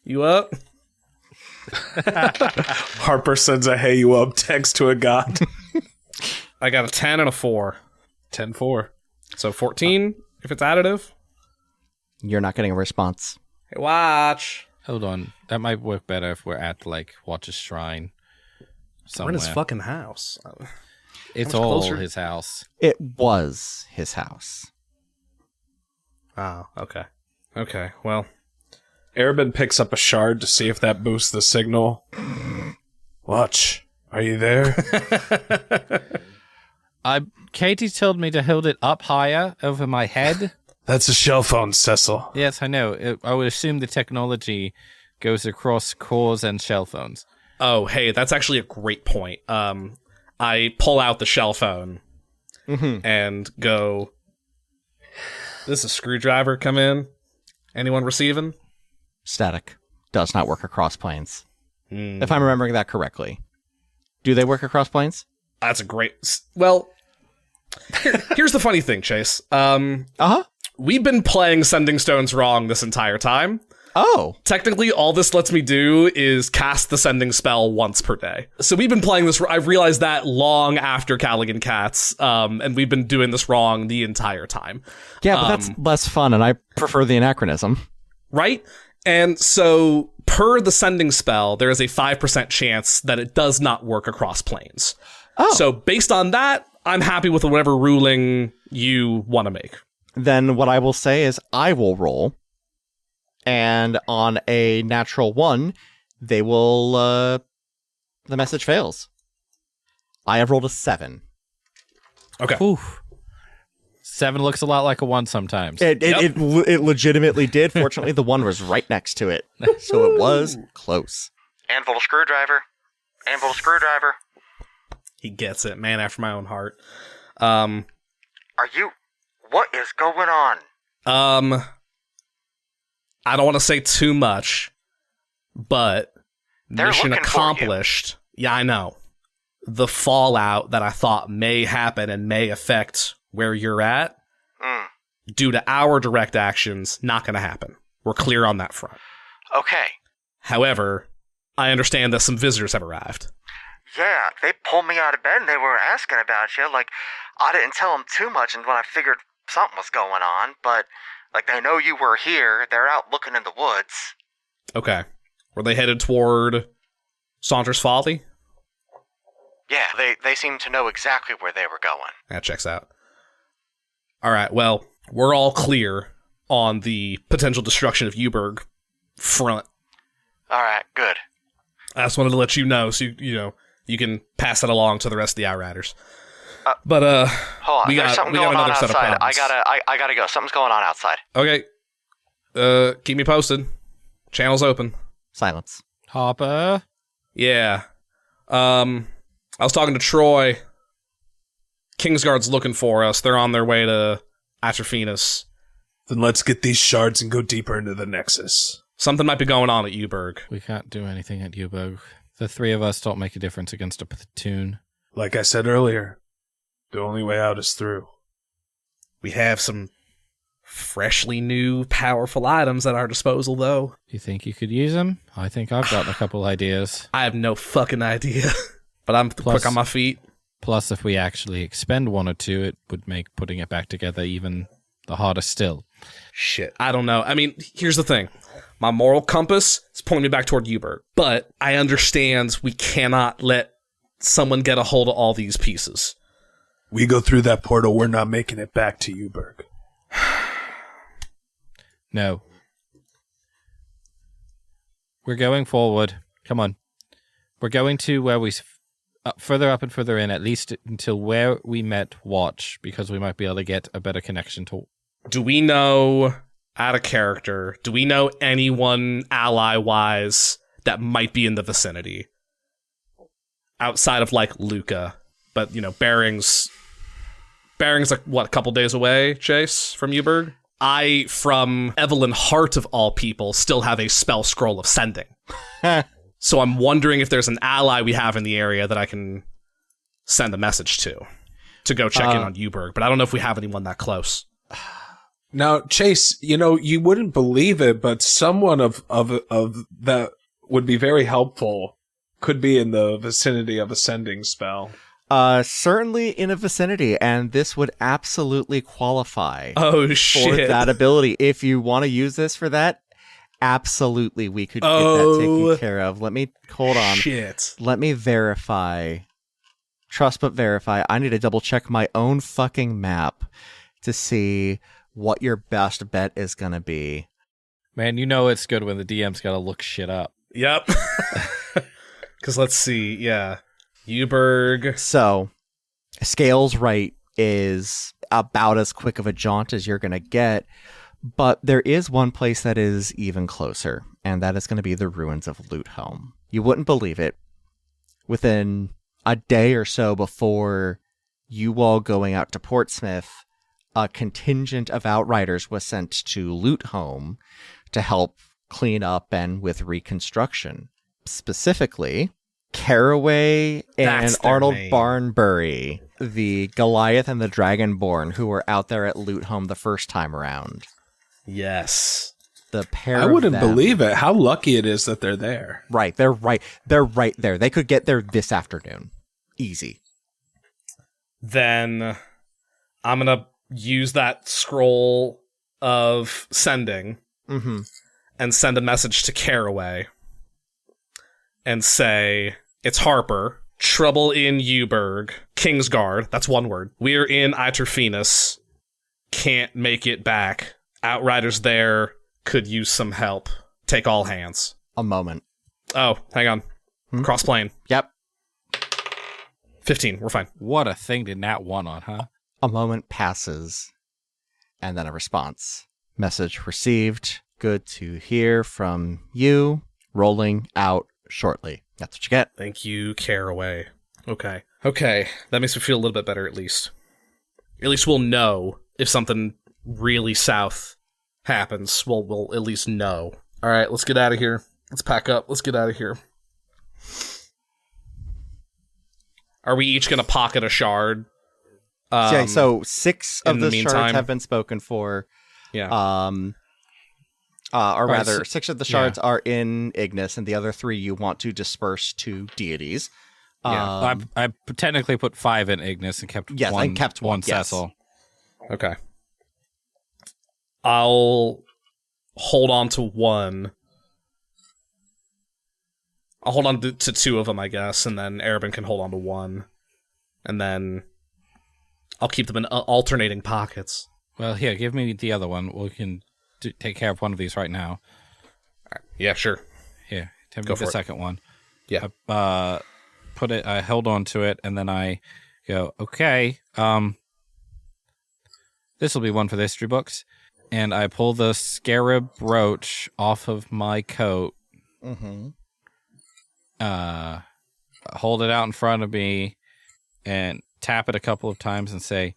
You up? Harper sends a "Hey, you up" text to a god. I got a 10 and a 4. 10-4. So 14 if it's additive. You're not getting a response. Hey, watch. Hold on. That might work better if we're at, like, Watch's Shrine. We're in his somewhere. fucking house. It's much all closer? his house. It was his house. Oh, okay. Okay, well. Arabin picks up a shard to see if that boosts the signal. Watch, are you there? Katie told me to hold it up higher over my head. That's a shell phone, Cecil. Yes, I know. I would assume the technology goes across cores and shell phones. Oh, hey, that's actually a great point. I pull out the shell phone and go, "This is a screwdriver, come in. Anyone receiving?" Static. Does not work across planes. If I'm remembering that correctly. Do they work across planes? That's a great... Well, here's the funny thing, Chase. Uh-huh. We've been playing Sending Stones wrong this entire time. Oh. Technically, all this lets me do is cast the sending spell once per day. So we've been playing this... I've realized that long after Callaghan Cats, and we've been doing this wrong the entire time. Yeah, but that's less fun, and I prefer the anachronism. Right? And so, per the sending spell, there is a 5% chance that it does not work across planes. Oh. So, based on that, I'm happy with whatever ruling you want to make. Then what I will say is I will roll, and on a natural 1, they will, the message fails. I have rolled a 7. Okay. Oof. 7 looks a lot like a 1 sometimes. It legitimately did. Fortunately, the 1 was right next to it. So it was close. Anvil to screwdriver. Anvil to screwdriver. He gets it, man after my own heart. Are you... What is going on? I don't want to say too much, but They're mission looking for accomplished. Yeah, I know. The fallout that I thought may happen and may affect where you're at, due to our direct actions, not going to happen. We're clear on that front. Okay. However, I understand that some visitors have arrived. Yeah, they pulled me out of bed and they were asking about you. Like, I didn't tell them too much and when I figured something was going on, but, like, they know you were here. They're out looking in the woods. Okay. Were they headed toward Saunders Folly? Yeah, they seem to know exactly where they were going. That checks out. All right, well, we're all clear on the potential destruction of Uberg front. All right, good. I just wanted to let you know so you can pass that along to the rest of the Outriders. But hold on. There's something going on outside. I gotta go. Something's going on outside. Okay. Keep me posted. Channel's open. Silence. Harper? Yeah. I was talking to Troy. Kingsguard's looking for us. They're on their way to Atrophinus. Then let's get these shards and go deeper into the Nexus. Something might be going on at Uberg. We can't do anything at Uberg. The 3 of us don't make a difference against a platoon. Like I said earlier, the only way out is through. We have some freshly new, powerful items at our disposal, though. You think you could use them? I think I've got a couple ideas. I have no fucking idea. But I'm quick on my feet. Plus, if we actually expend 1 or 2, it would make putting it back together even the harder still. Shit, I don't know. I mean, here's the thing. My moral compass is pointing me back toward Uberg. But I understand we cannot let someone get a hold of all these pieces. We go through that portal, we're not making it back to Uberg. No. We're going forward. Come on. We're going to where we... further up and further in, at least until where we met Watch, because we might be able to get a better connection to... Do we know, out of character, do we know anyone ally-wise that might be in the vicinity? Outside of, like, Luca. But, Bearing's like, what, a couple days away, Chase, from Uberg? I, from Evelyn Hart of all people, still have a spell scroll of sending. So I'm wondering if there's an ally we have in the area that I can send a message to go check in on Uberg. But I don't know if we have anyone that close. Now, Chase, you wouldn't believe it, but someone of that would be very helpful. Could be in the vicinity of a sending spell. Certainly in a vicinity, and this would absolutely qualify Oh, shit. for that ability. If you want to use this for that, absolutely we could get that taken care of. Hold on. Shit. Let me verify. Trust but verify. I need to double check my own fucking map to see what your best bet is going to be. Man, you know it's good when the DM's got to look shit up. Yep. Because let's see. Yeah. Uberg. So, Scales Right is about as quick of a jaunt as you're going to get, but there is one place that is even closer, and that is going to be the ruins of Loot Home. You wouldn't believe it. Within a day or so before you all going out to Portsmouth, a contingent of Outriders was sent to Loot Home to help clean up and with reconstruction. Specifically, Caraway and Arnold name. Barnbury, the Goliath and the Dragonborn who were out there at Loot Home the first time around. Yes. The pair I of wouldn't them- believe it. How lucky it is that they're there. Right, they're right there. They could get there this afternoon. Easy. Then I'm going to use that scroll of sending Mm-hmm. and send a message to Caraway and say, it's Harper, trouble in Uberg, Kingsguard, that's one word. We're in Iterfenus, can't make it back. Outriders there, could use some help. Take all hands. A moment. Oh, hang on. Cross plane. Yep. 15, we're fine. What a thing to nat 1 on, huh? A moment passes, and then a response. Message received. Good to hear from you. Rolling out shortly. That's what you get. Thank you, Caraway. Okay. That makes me feel a little bit better, at least. At least we'll know if something really south happens. We'll at least know. All right, let's get out of here. Let's pack up. Let's get out of here. Are we each going to pocket a shard? So 6 of in the the meantime- shards have been spoken for. Yeah. Or Right, rather, so- 6 of the shards are in Ignis, and the other 3 you want to disperse to deities. Yeah, I technically put 5 in Ignis and kept Yes, one. and kept one, yes. Cecil. Okay. I'll hold on to 1. I'll hold on to 2 of them, I guess, and then Arabin can hold on to 1. And then I'll keep them in alternating pockets. Well, here, give me the other one. We can take care of one of these right now. Yeah, sure. Here, take Go me the for it. second one. Yeah. I held on to it, and then I go, okay, this will be one for the history books. And I pull the scarab brooch off of my coat, Mm-hmm. hold it out in front of me, and tap it a couple of times and say,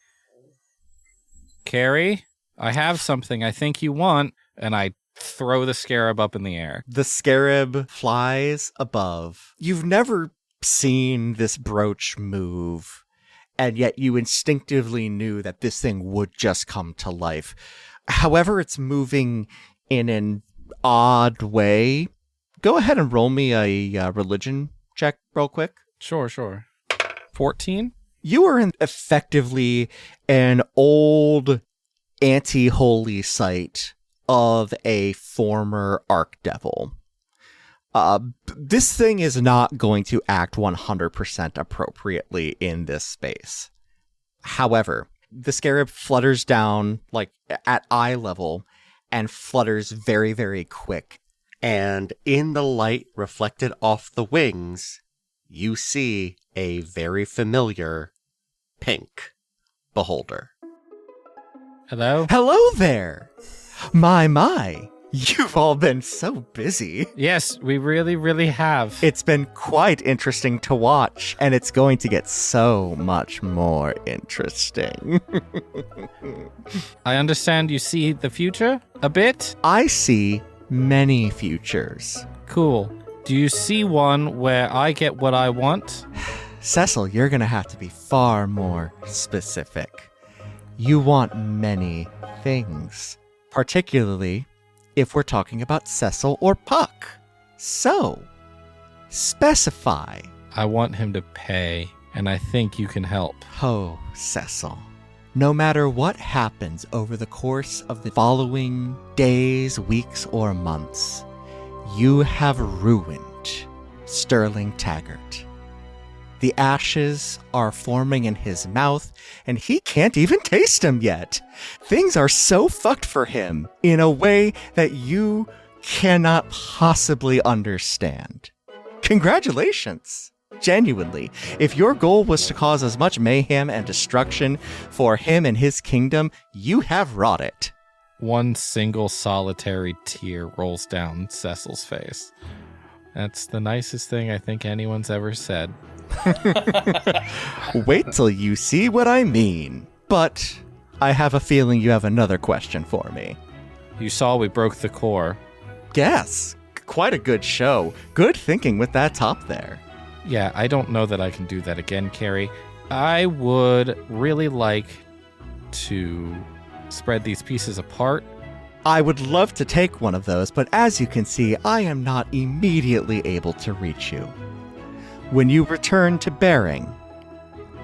Carrie, I have something I think you want, and I throw the scarab up in the air. The scarab flies above. You've never seen this brooch move, and yet you instinctively knew that this thing would just come to life. However, it's moving in an odd way. Go ahead and roll me a religion check real quick. Sure. 14? You are effectively an old anti-holy site of a former archdevil. This thing is not going to act 100% appropriately in this space. However, the scarab flutters down like at eye level and flutters very, very quick. And in the light reflected off the wings, you see a very familiar pink beholder. Hello? Hello there! My, you've all been so busy. Yes, we really, really have. It's been quite interesting to watch, and it's going to get so much more interesting. I understand you see the future a bit? I see many futures. Cool. Do you see one where I get what I want? Cecil, you're going to have to be far more specific. You want many things, particularly if we're talking about Cecil or Puck. So, specify. I want him to pay, and I think you can help. Oh, Cecil. No matter what happens over the course of the following days, weeks, or months, you have ruined Sterling Taggart. The ashes are forming in his mouth, and he can't even taste them yet. Things are so fucked for him in a way that you cannot possibly understand. Congratulations. Genuinely, if your goal was to cause as much mayhem and destruction for him and his kingdom, you have wrought it. One single solitary tear rolls down Cecil's face. That's the nicest thing I think anyone's ever said. Wait till you see what I mean. But I have a feeling you have another question for me. You saw we broke the core. Yes, quite a good show. Good thinking with that top there. Yeah, I don't know that I can do that again, Carrie. I would really like to spread these pieces apart. I would love to take one of those, but as you can see, I am not immediately able to reach you. When you return to Bering,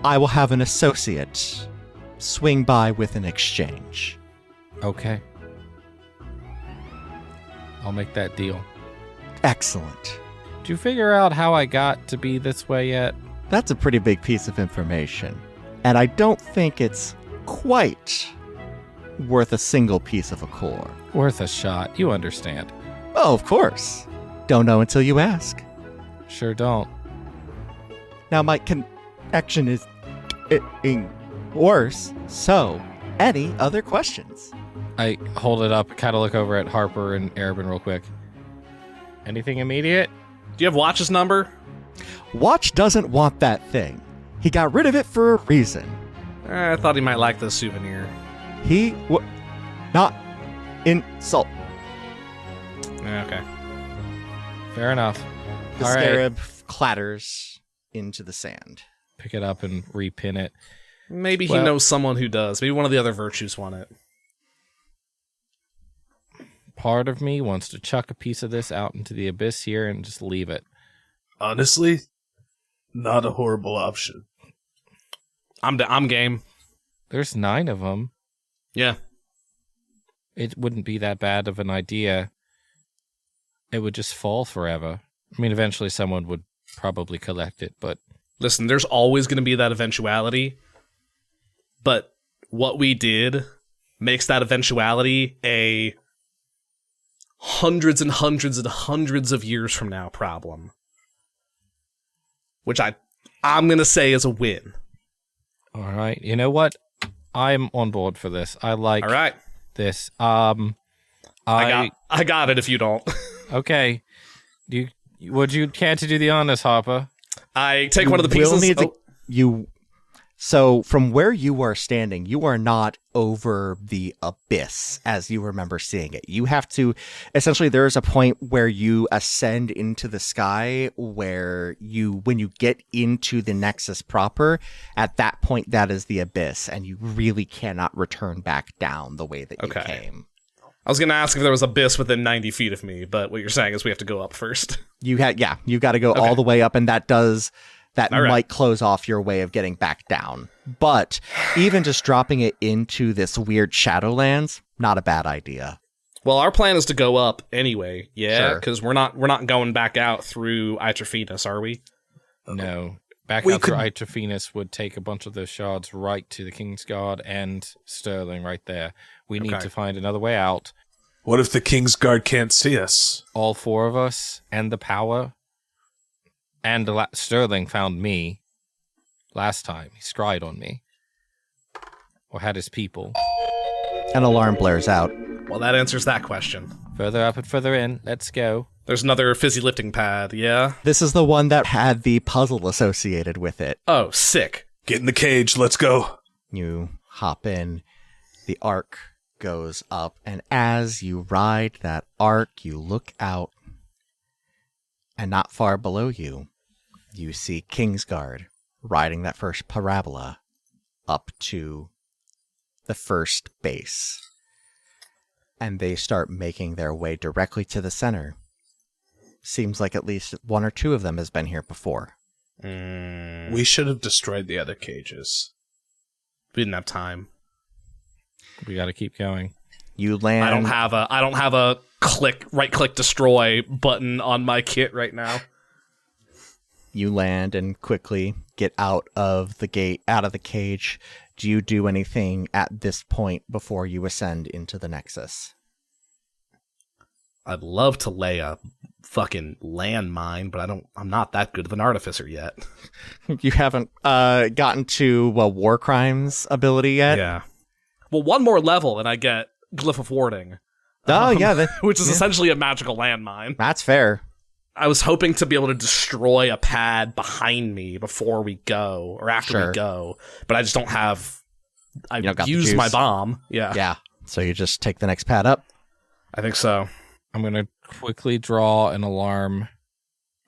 I will have an associate swing by with an exchange. Okay. I'll make that deal. Excellent. Did you figure out how I got to be this way yet? That's a pretty big piece of information, and I don't think it's quite worth a single piece of a core. Worth a shot. You understand. Oh, of course. Don't know until you ask. Sure don't. Now, my connection is getting worse, so any other questions? I hold it up, kind of look over at Harper and Arabin real quick. Anything immediate? Do you have Watch's number? Watch doesn't want that thing. He got rid of it for a reason. I thought he might like the souvenir. He not insult. Okay. Fair enough. The All right. scarab clatters into the sand. Pick it up and repin it. Maybe he Well- knows someone who does. Maybe one of the other virtues want it. Part of me wants to chuck a piece of this out into the abyss here and just leave it. Honestly, not a horrible option. I'm game. There's 9 of them. Yeah. It wouldn't be that bad of an idea. It would just fall forever. I mean, eventually someone would probably collect it, but... Listen, there's always going to be that eventuality, but what we did makes that eventuality a hundreds and hundreds and hundreds of years from now problem. Which I'm going to say is a win. All right. You know what? I'm on board for this. I like All right. this. I got it if you don't. Okay. Would you care to do the honors, Harper? I take one of the You will pieces. need to- So from where you are standing, you are not over the abyss as you remember seeing it. You have to, essentially there is a point where you ascend into the sky where when you get into the Nexus proper, at that point that is the abyss and you really cannot return back down the way that you came. I was going to ask if there was abyss within 90 feet of me, but what you're saying is we have to go up first. You got to go all the way up, and that All might close off your way of getting back down. But even just dropping it into this weird Shadowlands, not a bad idea. Well, our plan is to go up anyway, yeah, Sure. because we're not going back out through Itrophenus, are we? No. Back We out through could- Itrophenus would take a bunch of those shards right to the Kingsguard and Sterling right there. We need Okay. to find another way out. What if the Kingsguard can't see us? All 4 of us and the power. And Sterling found me last time. He scryed on me. Or had his people. An alarm blares out. Well, that answers that question. Further up and further in. Let's go. There's another fizzy lifting pad, yeah? This is the one that had the puzzle associated with it. Oh, sick. Get in the cage, let's go. You hop in, the arc goes up, and as you ride that arc, you look out, and not far below you, you see Kingsguard riding that first parabola up to the first base. And they start making their way directly to the center. Seems like at least one or two of them has been here before. We should have destroyed the other cages. We didn't have time. We got to keep going. You land. I don't have a right click destroy button on my kit right now. You land and quickly get out of the cage. Do you do anything at this point before you ascend into the Nexus? I'd love to lay a fucking landmine, but I'm not that good of an artificer yet. You haven't gotten to war crimes ability yet? Yeah. Well, one more level and I get Glyph of Warding. Oh, yeah. Which is essentially a magical landmine. That's fair. I was hoping to be able to destroy a pad behind me before we go, or after we go, but I just don't have... I've used my bomb. Yeah. Yeah. So you just take the next pad up? I think so. I'm going to quickly draw an alarm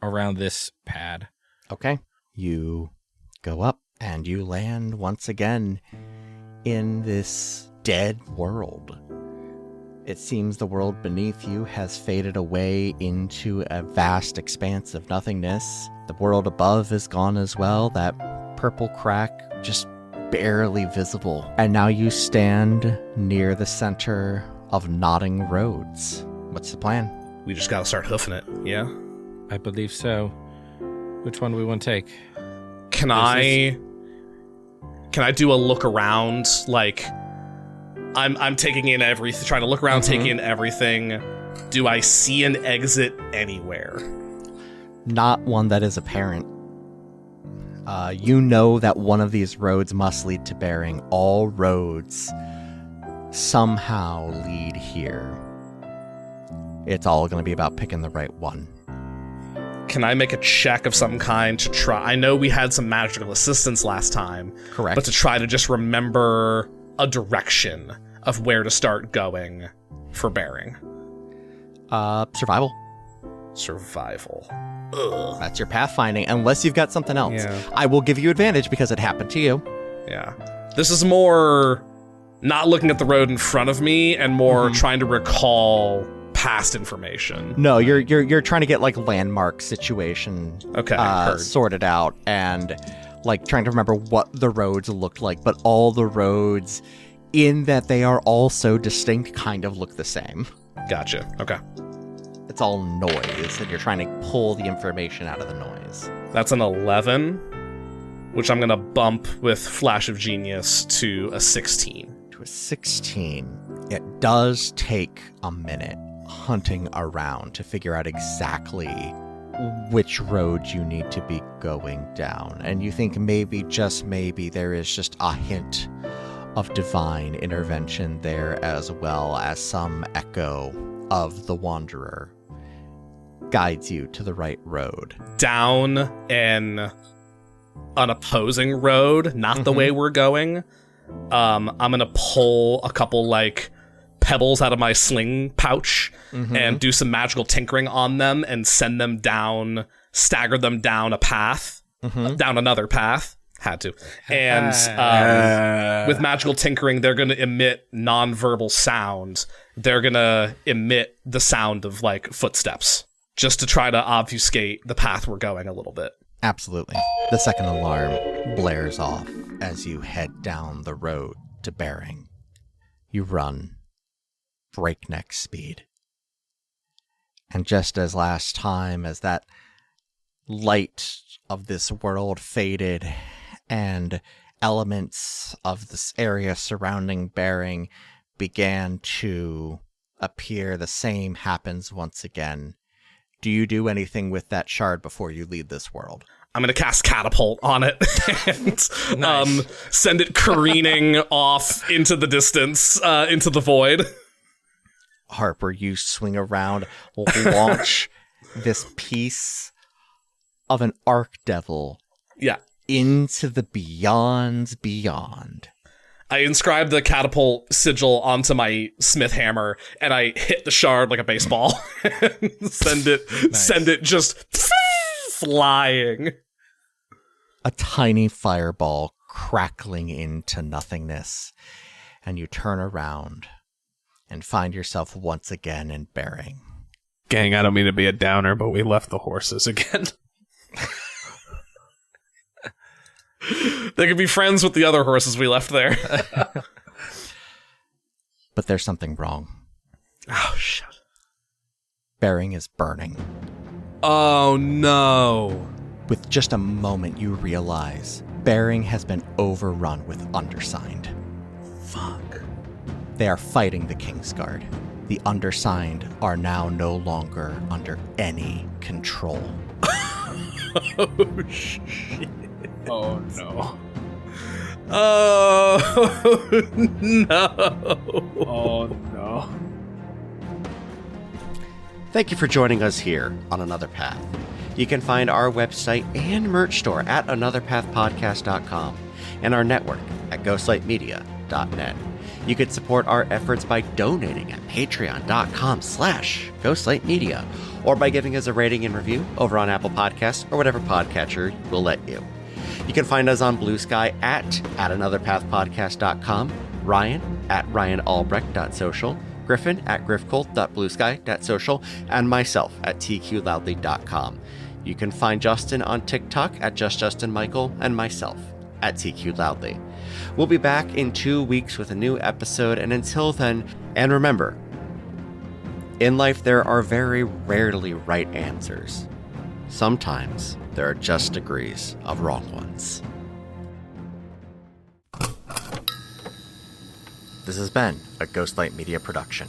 around this pad. Okay. You go up and you land once again in this dead world. It seems the world beneath you has faded away into a vast expanse of nothingness. The world above is gone as well. That purple crack just barely visible. And now you stand near the center of nodding roads. What's the plan? We just gotta start hoofing it, yeah? I believe so. Which one do we want to take? Can I do a look around? Like, I'm taking in everything, trying to look around, taking in everything. Do I see an exit anywhere? Not one that is apparent. You know that one of these roads must lead to Bering. All roads somehow lead here. It's all going to be about picking the right one. Can I make a check of some kind to try? I know we had some magical assistance last time. Correct. But to try to just remember a direction of where to start going for Bering. Survival. Survival. Ugh. That's your pathfinding, unless you've got something else. Yeah. I will give you advantage because it happened to you. Yeah. This is more not looking at the road in front of me and more trying to recall past information. No, you're trying to get like landmark situation heard. sorted out and like trying to remember what the roads looked like, but all the roads, in that they are all so distinct, kind of look the same. Gotcha. Okay. It's all noise, and you're trying to pull the information out of the noise. That's an 11, which I'm going to bump with Flash of Genius to a 16. To a 16. It does take a minute hunting around to figure out exactly which road you need to be going down. And you think maybe, just maybe, there is just a hint of divine intervention there, as well as some echo of the Wanderer guides you to the right road. Down an opposing road, not the way we're going. I'm gonna pull a couple like pebbles out of my sling pouch and do some magical tinkering on them and send them down, stagger them down a path, down another path. Had to. And with magical tinkering, they're going to emit non-verbal sound. They're going to emit the sound of like footsteps just to try to obfuscate the path we're going a little bit. Absolutely. The second alarm blares off as you head down the road to Bering. You run breakneck speed. And just as last time, as that light of this world faded and elements of this area surrounding Bering began to appear, the same happens once again. Do you do anything with that shard before you leave this world? I'm going to cast Catapult on it and send it careening off into the distance, into the void. Harper, you swing around, launch this piece of an Archdevil into the beyond's beyond. I inscribe the catapult sigil onto my smith hammer, and I hit the shard like a baseball. send it just flying. A tiny fireball crackling into nothingness, and you turn around and find yourself once again in Bering. Gang, I don't mean to be a downer, but we left the horses again. They could be friends with the other horses we left there. But there's something wrong. Oh, shit. Bering is burning. Oh, no. With just a moment, you realize Bering has been overrun with undersigned. Fuck. They are fighting the Kingsguard. The undersigned are now no longer under any control. Oh, shit. Oh, no. Oh, no. Oh, no. Thank you for joining us here on Another Path. You can find our website and merch store at anotherpathpodcast.com and our network at ghostlightmedia.net. You can support our efforts by donating at patreon.com/ghostlightmedia or by giving us a rating and review over on Apple Podcasts or whatever podcatcher will let you. You can find us on Blue Sky at anotherpathpodcast.com, Ryan at ryanalbrecht.social, Griffin at griffcolt.bluesky.social, and myself at tqloudly.com. You can find Justin on TikTok at JustJustinMichael and myself at tqloudly. We'll be back in 2 weeks with a new episode, and until then, and remember, in life there are very rarely right answers. Sometimes there are just degrees of wrong ones. This has been a Ghostlight Media production.